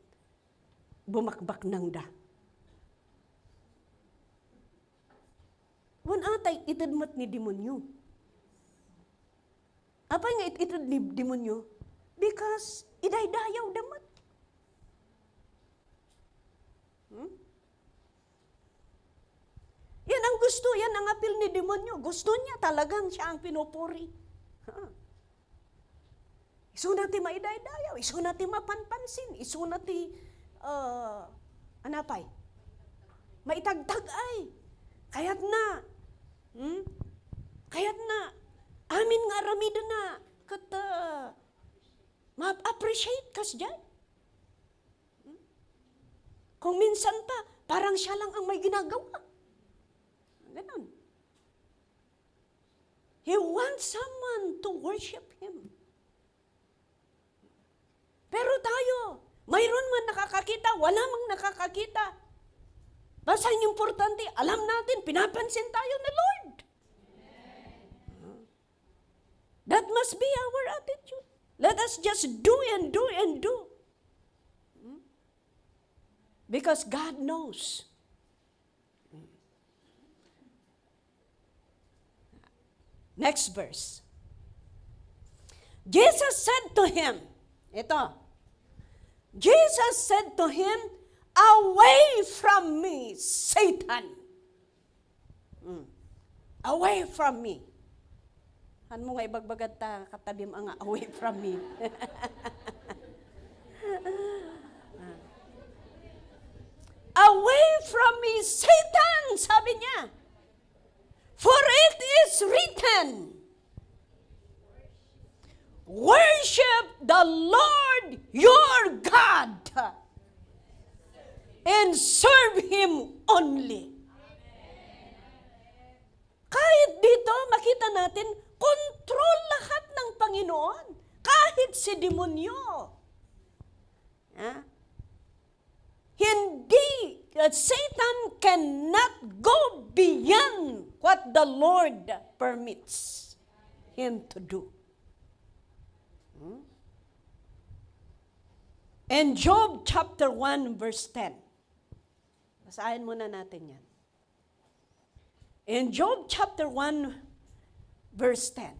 bumakbak nang da. Wan atay itadmat ni demonyo. Apay nga itad ni demonyo? Because idaydayaw damat. Yan ang gusto, yan ang apil ni demonyo. Gusto niya talagang siya ang pinupuri. Iso natin maidaydayaw, iso natin mapanpansin, iso natin, anapay, maitagtagay. Kaya't na, amin nga aramida na, kat, ma-appreciate kas dyan. Kung minsan pa, parang siya lang ang may ginagawa. Ganon. He wants someone to worship him. Pero tayo, mayroon man nakakakita, wala mang nakakakita. Basta ang importante, alam natin, pinapansin tayo ni Lord. That must be our attitude. Let us just do and do and do. Because God knows. Next verse. Jesus said to him, ito, Jesus said to him, away from me, Satan. Away from me. Han mo nga ibagbagat ta, katabi mo nga, away from me. Away from me, Satan, sabi niya. For it is written, worship the Lord your God and serve Him only. Kahit dito, makita natin, kontrol lahat ng Panginoon. Kahit si demonyo. Hindi, Satan cannot go beyond what the Lord permits him to do. In Job chapter 1 verse 10. Basahin muna natin yan. In Job chapter 1 verse 10.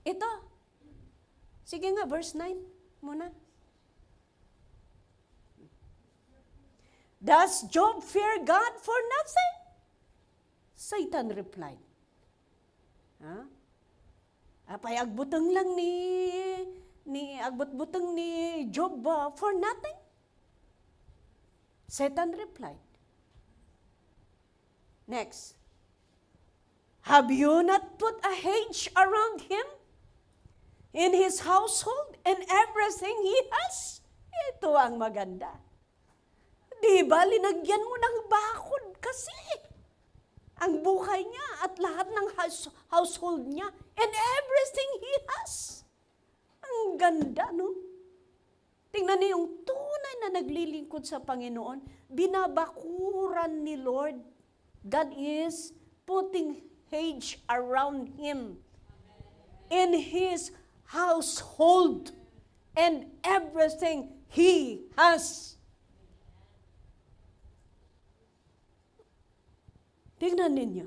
Ito. Sige nga, verse 9 muna. Does Job fear God for nothing? Satan replied. Apay agbutang lang agbut-butang ni Job for nothing? Satan replied. Next. Have you not put a hedge around him in his household and everything he has? Ito ang maganda. Di ba, linagyan mo ng bakod kasi ang buhay niya at lahat ng household niya and everything he has. Ang ganda, no? Tingnan niyo yung tunay na naglilingkod sa Panginoon, binabakuran ni Lord. God is putting hedge around him in his household and everything he has. Tingnan ninyo.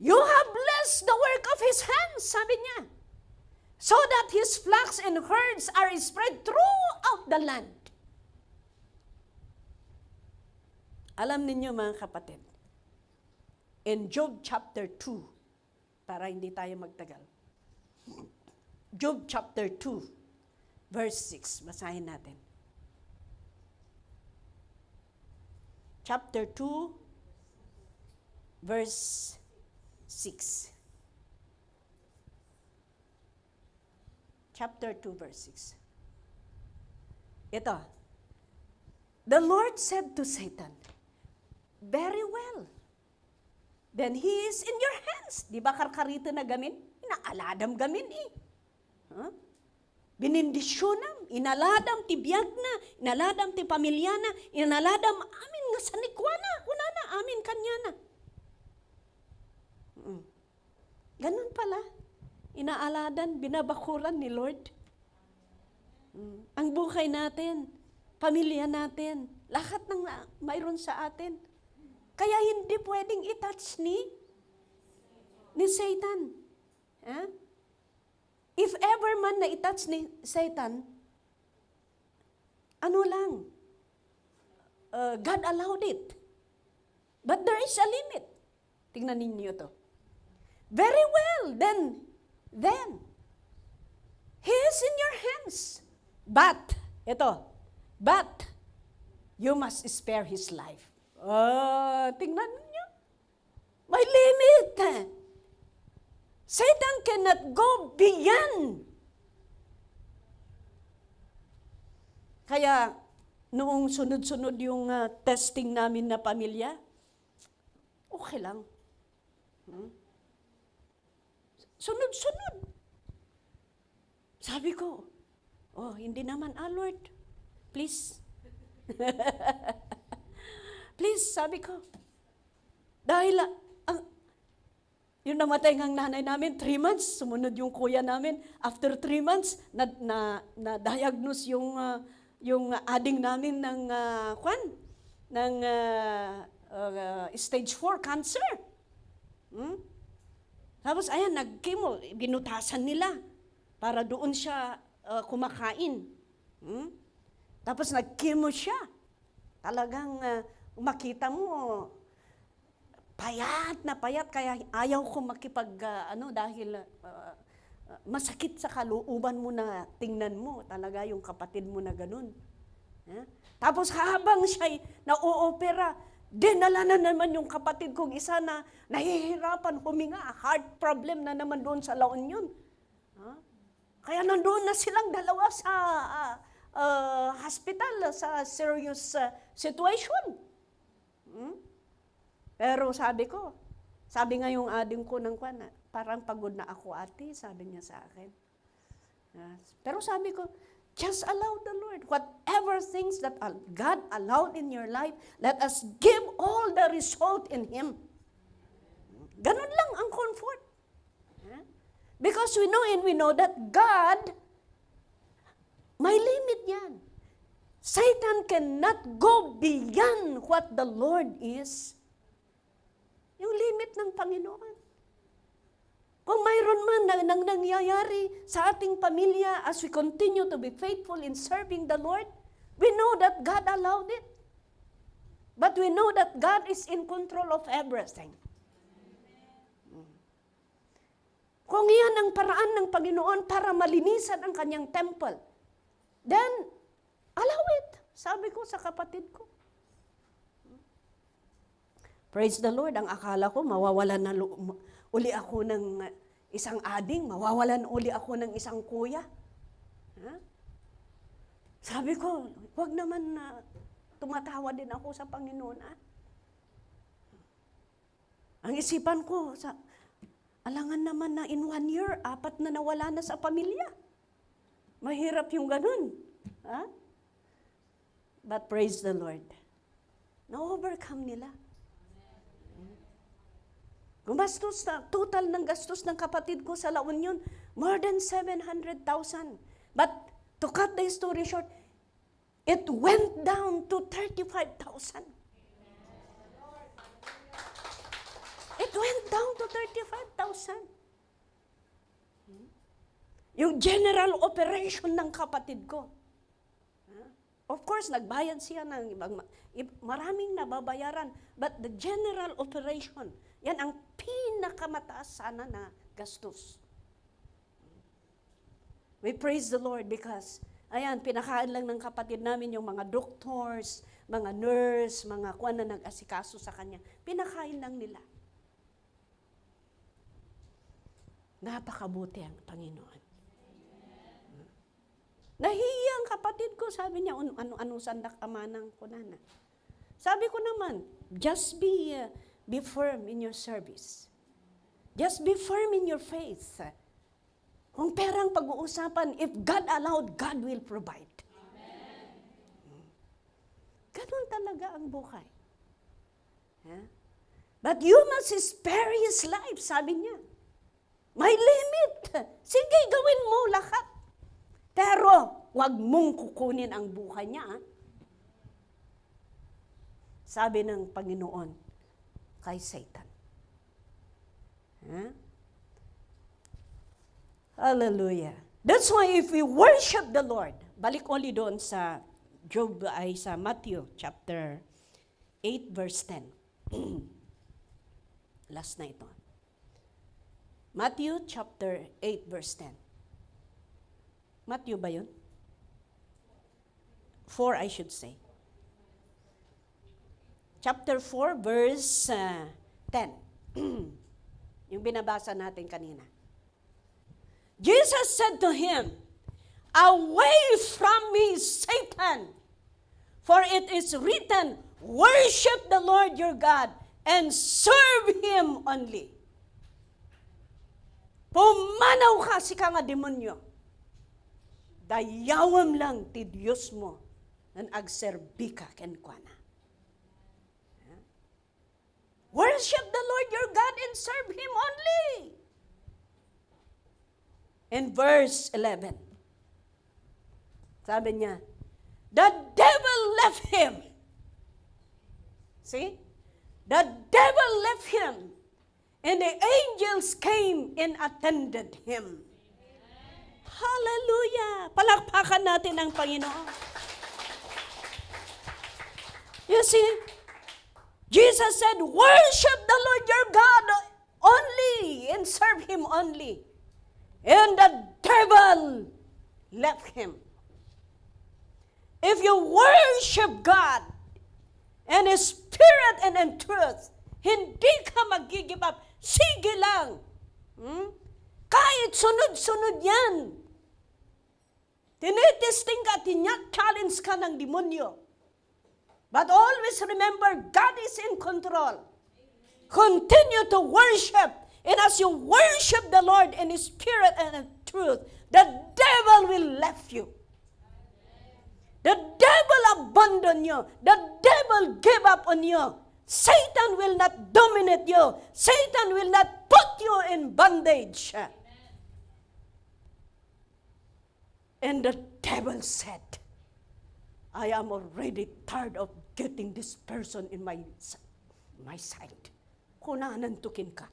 You have blessed the work of his hands, sabi niya, so that his flocks and herds are spread throughout the land. Alam ninyo mga kapatid, in Job chapter 2, para hindi tayo magtagal, Job chapter 2, verse 6, basahin natin. Chapter 2, verse 6. Chapter 2, verse 6. Ito. The Lord said to Satan, very well. Then he is in your hands. Di ba karkarito na gamin? Inaaladam gamin eh. Huh? Binindisyonam, inaladam ti biyag na, inaladam ti pamilya na, inaladam amin nga sanikwana, kuna na, amin kanya na. Ganun pala. Inaaladan, binabakuran ni Lord. Ang buhay natin, pamilya natin, lahat ng mayroon sa atin. Kaya hindi pwedeng i-touch ni Satan. Eh? If ever man na i-touch ni Satan, ano lang, God allowed it. But there is a limit. Tingnan ninyo to. Very well, then, he is in your hands. But you must spare his life. Tingnan niyo. May limit. Satan cannot go beyond. Kaya, noong sunod-sunod yung testing namin na pamilya, okay lang. Sunod-sunod. Sabi ko, hindi naman, Lord, please. Please, sabi ko. Dahil, yung namatay ng nanay namin, 3 months, sumunod yung kuya namin. After 3 months, na-diagnose yung ading namin ng stage 4 cancer. Tapos, ayan, nag-chemo, binutasan nila para doon siya kumakain. Tapos, nag-chemo siya. Talagang makita mo, payat na payat, kaya ayaw ko dahil masakit sa kalooban mo na tingnan mo, talaga yung kapatid mo na ganun. Tapos habang siya'y na-oopera, dinala na naman yung kapatid kong isa na nahihirapan huminga, heart problem na naman doon sa La Union. Kaya nandoon na silang dalawa sa hospital, sa serious situation. Pero sabi nga yung ading ko ng parang pagod na ako ate, sabi niya sa akin. Pero sabi ko, just allow the Lord. Whatever things that God allowed in your life, let us give all the result in Him. Ganun lang ang comfort. Because we know that God, may limit yan. Satan cannot go beyond what the Lord is. Yung limit ng Panginoon. Kung mayroon man nang nangyayari sa ating pamilya as we continue to be faithful in serving the Lord, we know that God allowed it. But we know that God is in control of everything. Kung yan ang paraan ng Panginoon para malinisan ang kanyang temple, then, allow it. Sabi ko sa kapatid ko. Praise the Lord, ang akala ko mawawalan na uli ako ng isang ading, mawawalan uli ako ng isang kuya. Ha? Sabi ko, wag naman na tumatawa din ako sa Panginoon. Ang isipan ko, alangan naman na in 1 year, 4 na nawala na sa pamilya. Mahirap yung ganun. Ha? But praise the Lord, na-overcome nila. Gumastos na, total ng gastos ng kapatid ko sa La Union, more than 700,000. But to cut the story short, it went down to 35,000. It went down to 35,000. Yung general operation ng kapatid ko. Of course, nagbayad siya ng maraming nababayaran. But the general operation, yan ang pinakamataas sana na gastos. We praise the Lord because, ayan, pinakain lang ng kapatid namin yung mga doctors, mga nurse, mga kuwan na nag-asikaso sa kanya. Pinakain lang nila. Napakabuti ang Panginoon. Nahiya ang kapatid ko, sabi niya, ano sandak amanang ko na. Sabi ko naman, just be firm in your service. Just be firm in your faith. Kung perang pag-uusapan, if God allowed, God will provide. Amen. Ganun talaga ang buhay. But you must spare his life, sabi niya. May limit. Sige, gawin mo lahat. Pero, wag mong kukunin ang buhay niya. Sabi ng Panginoon kay Satan. Hallelujah. That's why if we worship the Lord, balik ulit doon sa Job ay sa Matthew chapter 8 verse 10. Last na ito. Matthew chapter 8 verse 10. Matthew ba yun? 4 I should say. Chapter 4 verse 10. Yung binabasa natin kanina. Jesus said to him, "Away from me, Satan, for it is written, worship the Lord your God and serve Him only." Pumanaw ka si ka nga demonyo. Dayawam lang ti Diyos mo nan agserbi ka kenkwana. Worship the Lord your God and serve Him only. In verse 11, sabi niya, the devil left him. See? The devil left him, and the angels came and attended him. Hallelujah! Palakpakan natin ang Panginoon. You see, Jesus said, worship the Lord your God only and serve Him only. And the devil left him. If you worship God and His Spirit and in truth, hindi ka mag-give up. Sige lang. Kahit sunod-sunod yan. Tinitesting ka, challenge ka ng demonyo. But always remember, God is in control. Continue to worship. And as you worship the Lord in His Spirit and in truth, the devil will left you. The devil abandon you. The devil give up on you. Satan will not dominate you. Satan will not put you in bondage. And the devil said, I am already tired of getting this person in my side. Kunanan tukin ka.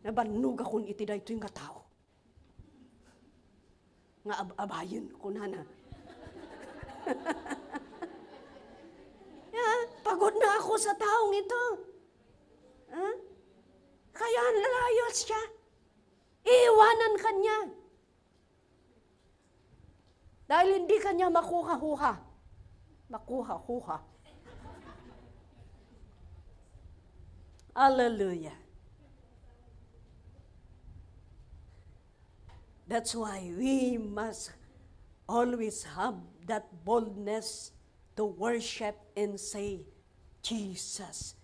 Nabanug akong itiday ito yung katao. Nga abayin, kunana. Pagod na ako sa taong ito. Kaya lalayos siya. Iiwanan kanya. Dahil hindi kanya makuha-huha. Makuha-huha. Hallelujah. That's why we must always have that boldness to worship and say, Jesus,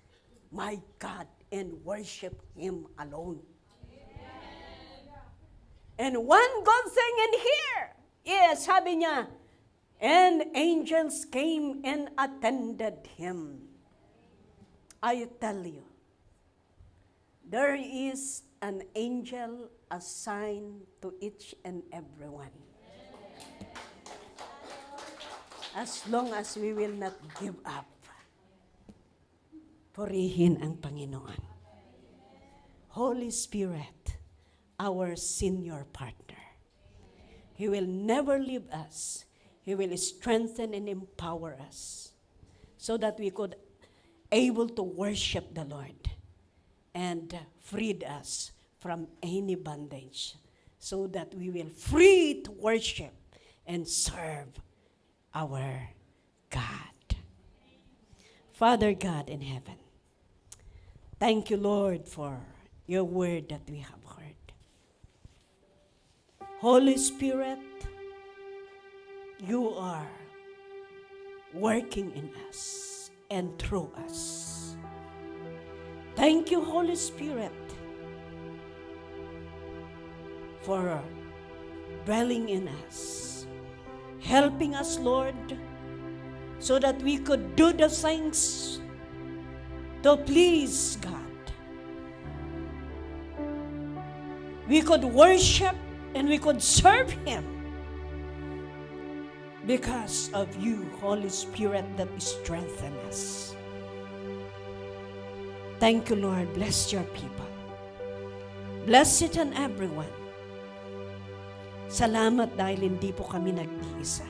my God, and worship Him alone. And one good thing in here is, sabi niya, and angels came and attended Him. I tell you, there is an angel assigned to each and everyone. As long as we will not give up, purihin ang Panginoon. Holy Spirit, our senior partner. He will never leave us. He will strengthen and empower us so that we could able to worship the Lord and freed us from any bondage so that we will free to worship and serve our God. Father God in heaven, thank you, Lord, for your word that we have heard. Holy Spirit, you are working in us and through us. Thank you, Holy Spirit, for dwelling in us, helping us, Lord, so that we could do the things to please God. We could worship and we could serve Him because of you, Holy Spirit, that strengthens us. Thank you, Lord. Bless your people. Bless each and everyone. Salamat dahil hindi po kami nag-iisa.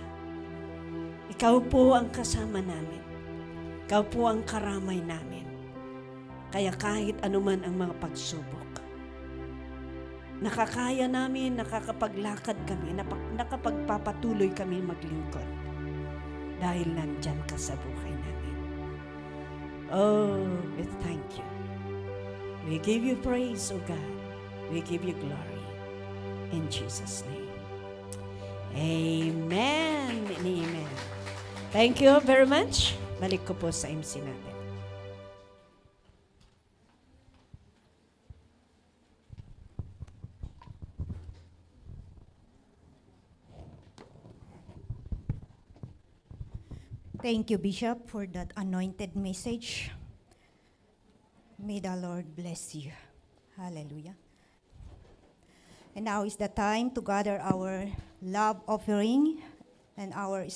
Ikaw po ang kasama namin. Ikaw po ang karamay namin. Kaya kahit anuman ang mga pagsubok, nakakaya namin, nakakapaglakad kami, nakapagpapatuloy kami maglingkod dahil nandyan ka sa buhay namin. Oh, we thank you. We give you praise, O God. We give you glory. In Jesus' name. Amen and amen. Thank you very much. Balik ko po sa MC natin. Thank you, Bishop, for that anointed message. May the Lord bless you. Hallelujah. And now is the time to gather our love offering and our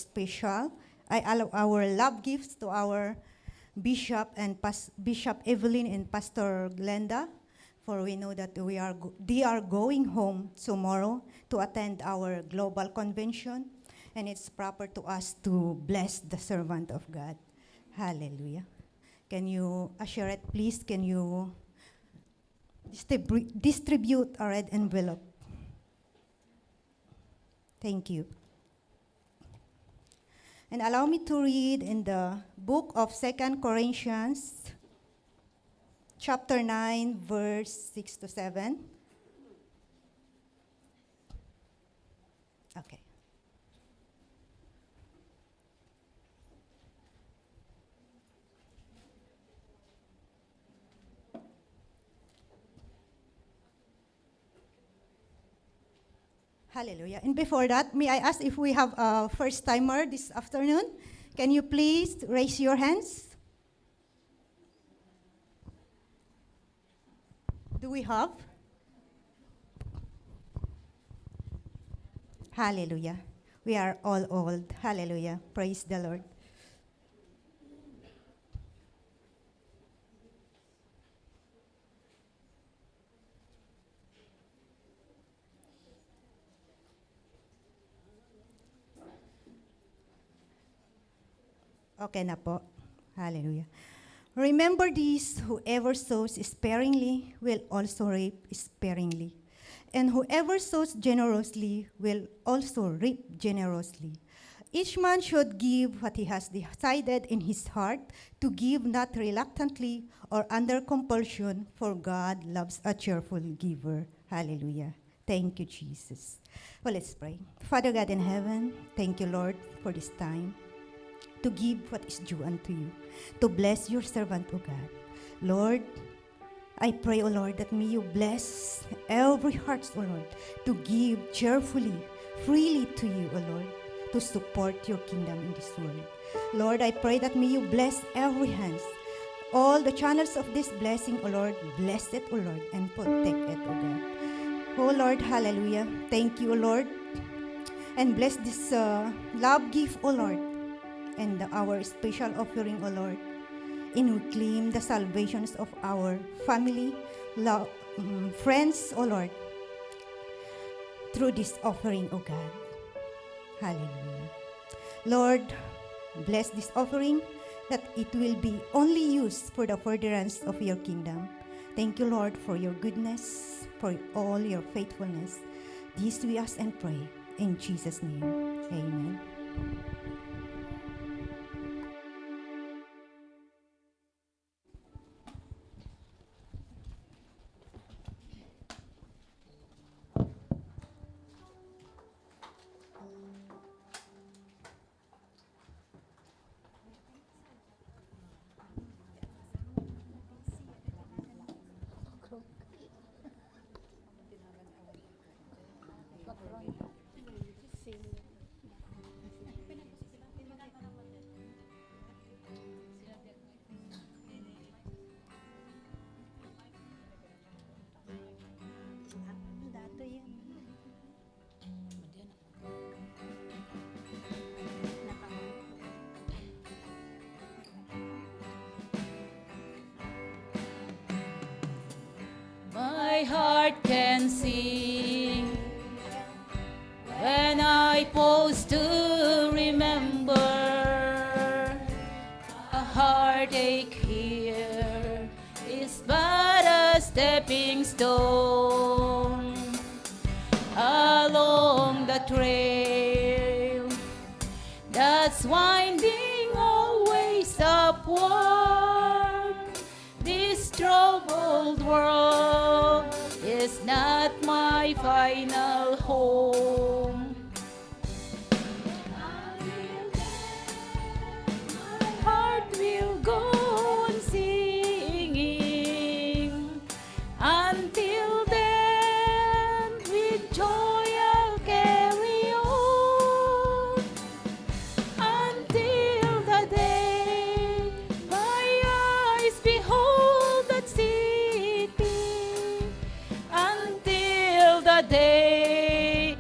our love gifts to our Bishop and Bishop Evelyn and Pastor Glenda, for we know that they are going home tomorrow to attend our global convention. And it's proper to us to bless the servant of God. Hallelujah. Can you usher it, please? Can you distribute a red envelope? Thank you. And allow me to read in the book of 2 Corinthians, chapter 9, verse 6 to 7. Okay. Hallelujah. And before that, may I ask if we have a first-timer this afternoon? Can you please raise your hands? Do we have? Hallelujah. We are all old. Hallelujah. Praise the Lord. Okay na po. Hallelujah. Remember this, whoever sows sparingly will also reap sparingly. And whoever sows generously will also reap generously. Each man should give what he has decided in his heart to give, not reluctantly or under compulsion, for God loves a cheerful giver. Hallelujah. Thank you, Jesus. Well, let's pray. Father God in heaven, thank you, Lord, for this time to give what is due unto you, to bless your servant, O God. Lord, I pray, O Lord, that may you bless every heart, O Lord, to give cheerfully, freely to you, O Lord, to support your kingdom in this world. Lord, I pray that may you bless every hands, all the channels of this blessing, O Lord, bless it, O Lord, and protect it, O God. Oh Lord, hallelujah. Thank you, O Lord, and bless this love gift, O Lord, and our special offering, O Lord, in we claim the salvations of our family, friends, O Lord, through this offering, O God. Hallelujah. Lord, bless this offering that it will be only used for the furtherance of your kingdom. Thank you, Lord, for your goodness, for all your faithfulness. This we ask and pray in Jesus' name. Amen. My heart can sing when I pause to remember a heartache here is but a stepping stone along the trail that's winding always upward. This troubled world is not my final home. Until then, my heart will go on singing. Until then, with joy I'll carry on. Until the day my eyes behold that city. Until the day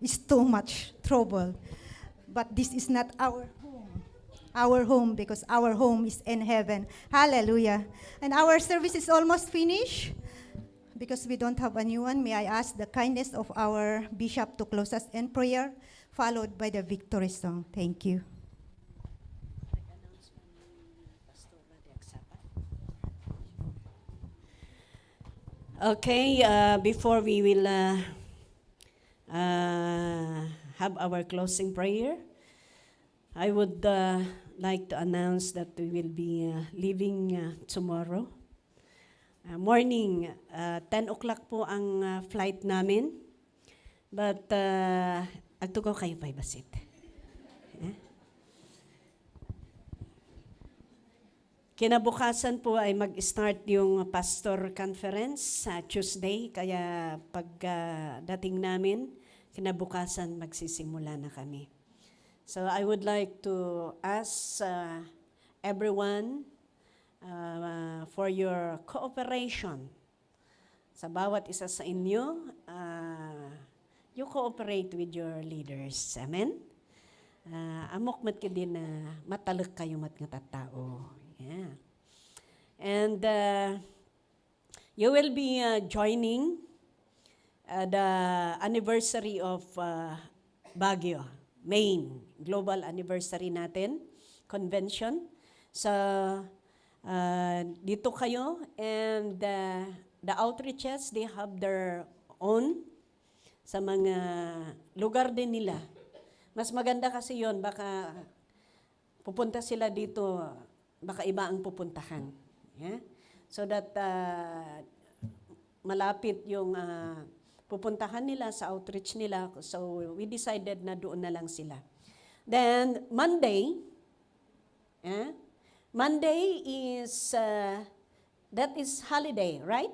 is too much trouble. But this is not our home. Our home, because our home is in heaven. Hallelujah. And our service is almost finished. Because we don't have a new one, may I ask the kindness of our bishop to close us in prayer, followed by the victory song. Thank you. Okay, before we will have our closing prayer, I would like to announce that we will be leaving tomorrow. Morning, 10 o'clock po ang flight namin. But, agtugaw kayo pa basit. Kinabukasan po ay mag-start yung pastor conference sa Tuesday, kaya pag dating namin, kinabukasan magsisimula na kami. So I would like to ask everyone for your cooperation. Sa bawat isa sa inyo, you cooperate with your leaders. Amen? Amok mat ka din na matalak kayo mat nga tattao. Yeah. And you will be joining the anniversary of Baguio, Maine, global anniversary natin, convention. So, dito kayo, and the outreaches, they have their own sa mga lugar din nila. Mas maganda kasi yon, baka pupunta sila dito, baka iba ang pupuntahan. Yeah? So that malapit yung pupuntahan nila sa outreach nila. So we decided na doon na lang sila. Then Monday, Monday is, that is holiday, right?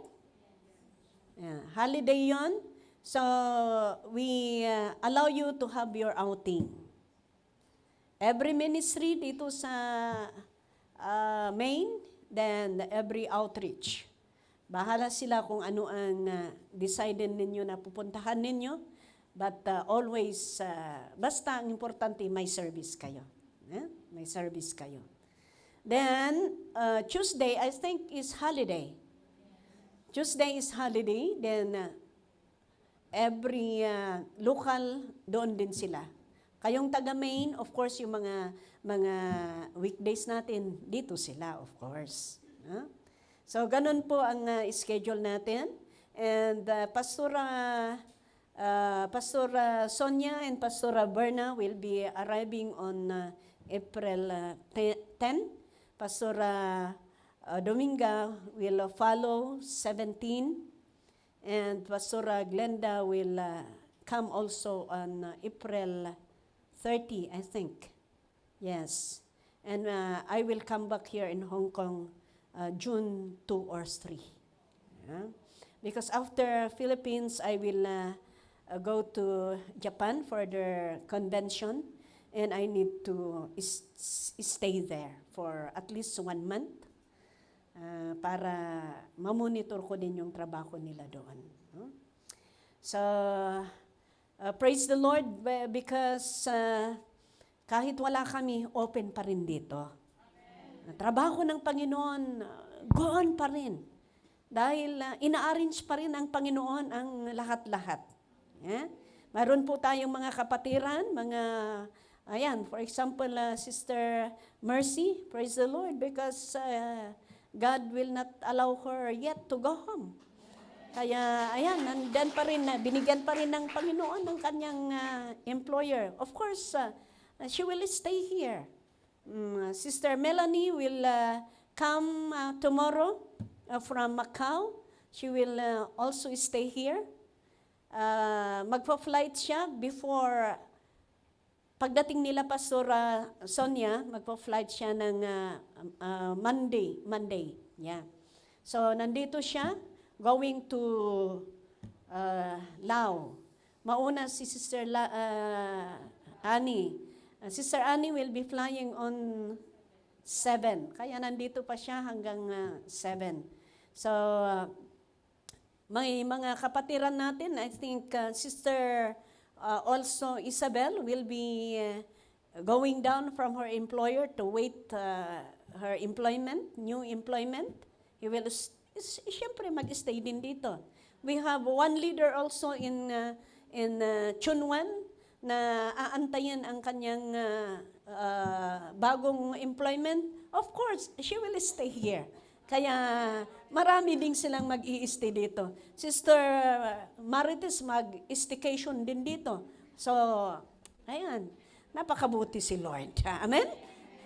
Yeah, holiday yon. So we allow you to have your outing. Every ministry dito sa Maine, then every outreach. Bahala sila kung ano ang decided ninyo na pupuntahan ninyo, but always, basta ang importante, may service kayo. May service kayo. Then, Tuesday, I think, is holiday. Tuesday is holiday, then every local, doon din sila. Kayong taga-Maine, of course, yung mga weekdays natin, dito sila, of course. So, ganun po ang schedule natin. And Pastor Sonia and Pastor Berna will be arriving on April 10. Pastor Dominga will follow 17. And Pastor Glenda will come also on April 30, I think. Yes. And I will come back here in Hong Kong June 2 or 3. Yeah? Because after Philippines, I will go to Japan for their convention, and I need to stay there for at least 1 month para mamonitor ko din yung trabaho nila doon. So, praise the Lord because kahit wala kami, open pa rin dito. Trabaho ng Panginoon, go on pa rin. Dahil ina-arrange pa rin ang Panginoon ang lahat-lahat. Yeah? Mayroon po tayong mga kapatiran, ayan, for example, Sister Mercy, praise the Lord, because God will not allow her yet to go home. Kaya, ayan, nandiyan pa rin, binigyan pa rin ng Panginoon ng kanyang employer. Of course, she will stay here. Sister Melanie will come tomorrow from Macau. She will also stay here. Magpa-flight siya before, pagdating nila Pastor Sonia, magpa-flight siya ng Monday. Yeah. So, nandito siya, going to Lao. Mauna si Sister Annie. Sister Annie will be flying on 7. Kaya nandito pa siya hanggang 7. So, may mga kapatiran natin, I think Sister also Isabel will be going down from her employer to wait her employment, new employment. He will siyempre mag-stay din dito. We have one leader also in Chunwan na aantayin ang kanyang bagong employment. Of course, she will stay here. Kaya marami din silang mag-i-stay dito. Sister Marites mag-staycation din dito. So, ayan, napakabuti si Lord. Amen?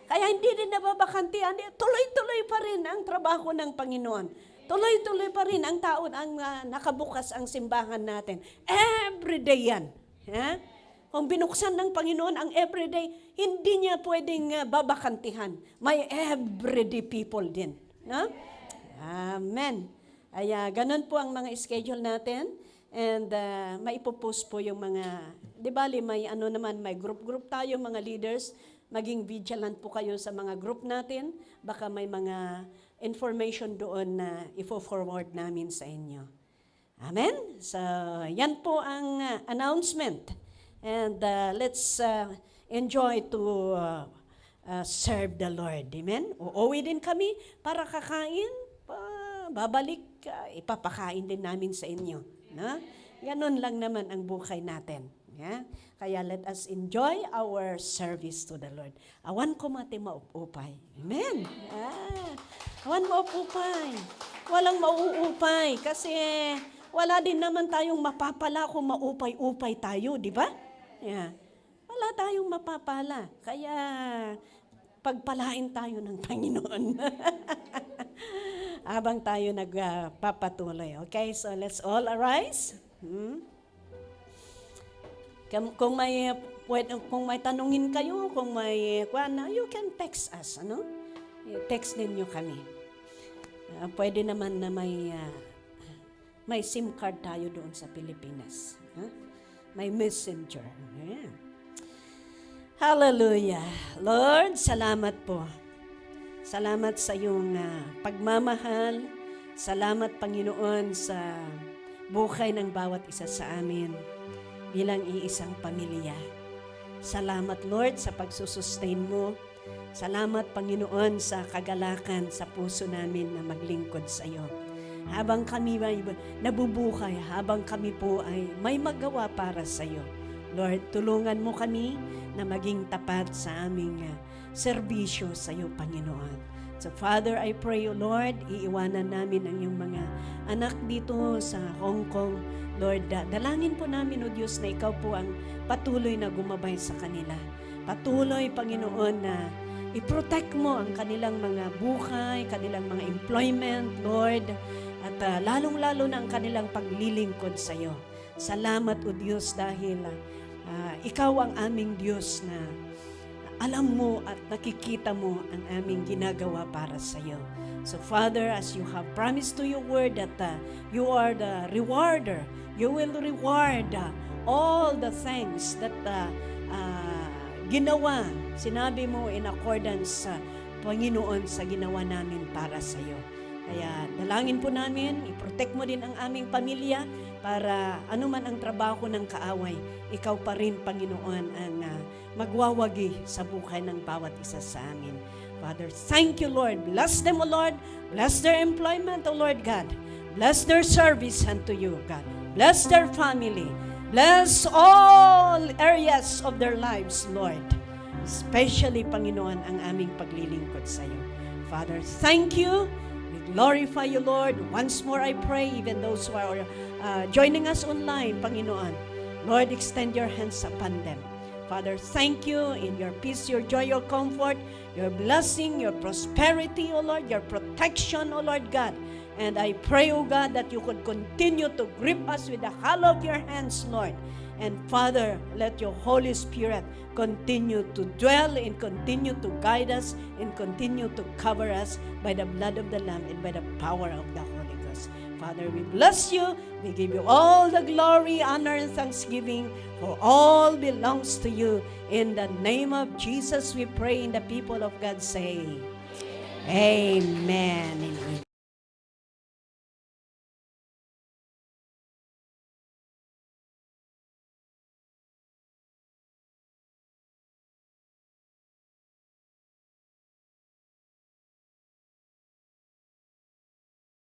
Kaya hindi din nababakantihan. Tuloy-tuloy pa rin ang trabaho ng Panginoon. Tuloy-tuloy pa rin ang taon ang nakabukas ang simbahan natin. Everyday yan. Ha? Kung binuksan ng Panginoon ang everyday, hindi niya pwedeng babakantihan. May everyday people din. No? Amen. Ay, ganun po ang mga schedule natin. And maipopost po yung mga, di bali may may group-group tayo mga leaders. Maging vigilant po kayo sa mga group natin. Baka may mga information doon na ifo-forward namin sa inyo. Amen? So, yan po ang announcement. And let's enjoy to serve the Lord. Amen? Uuwi din kami para kakain. Babalik, ipapakain din namin sa inyo. No? Ganon lang naman ang buhay natin. Yeah? Kaya let us enjoy our service to the Lord. Awan ko mati maupupay. Amen? Awan maupupay. Walang mauupay kasi wala din naman tayong mapapala kung maupay-upay tayo, di ba? Yeah. Wala tayong mapapala. Kaya pagpalain tayo ng Panginoon. Habang tayo nagpapatuloy. Okay, so let's all arise. Kung may tanungin kayo, kung may you can text us, ano? Text ninyo kami. Pwede naman na may SIM card tayo doon sa Pilipinas. May messenger. Yeah. Hallelujah. Lord, salamat po. Salamat sa iyong pagmamahal. Salamat, Panginoon, sa buhay ng bawat isa sa amin bilang iisang pamilya. Salamat, Lord, sa pagsusustain mo. Salamat, Panginoon, sa kagalakan sa puso namin na maglingkod sa iyo. Habang kami ay nabubuhay, habang kami po ay may magawa para sa iyo. Lord, tulungan mo kami na maging tapat sa aming serbisyo sa iyo, Panginoon. So, Father, I pray, Lord, iiwanan namin ang iyong mga anak dito sa Hong Kong. Lord, dalangin po namin, O Diyos, na ikaw po ang patuloy na gumabay sa kanila. Patuloy, Panginoon, na i-protect mo ang kanilang mga buhay, kanilang mga employment, Lord, at lalong-lalo na ang kanilang paglilingkod sa iyo. Salamat, O Diyos, dahil ikaw ang aming Diyos na alam mo at nakikita mo ang aming ginagawa para sa iyo. So, Father, as you have promised to your word that you are the rewarder, you will reward all the things that ginawa, sinabi mo in accordance sa Panginoon sa ginawa namin para sa iyo. Kaya dalangin po namin, i-protect mo din ang aming pamilya para anuman ang trabaho ng kaaway, ikaw pa rin, Panginoon, ang magwawagi sa buhay ng bawat isa sa amin. Father, thank you, Lord. Bless them, O Lord. Bless their employment, O Lord God. Bless their service unto you, God. Bless their family. Bless all areas of their lives, Lord. Especially, Panginoon, ang aming paglilingkod sa iyo. Father, thank you. We glorify you, Lord. Once more, I pray, even those who are joining us online, Panginoon, Lord, extend your hands upon them. Father, thank you in your peace, your joy, your comfort, your blessing, your prosperity, O Lord, your protection, O Lord God. And I pray, O God, that you could continue to grip us with the hollow of your hands, Lord. And Father, let your Holy Spirit continue to dwell and continue to guide us and continue to cover us by the blood of the Lamb and by the power of the Holy Ghost. Father, we bless you. We give you all the glory, honor, and thanksgiving, for all belongs to you. In the name of Jesus, we pray, and the people of God say, Amen. Amen.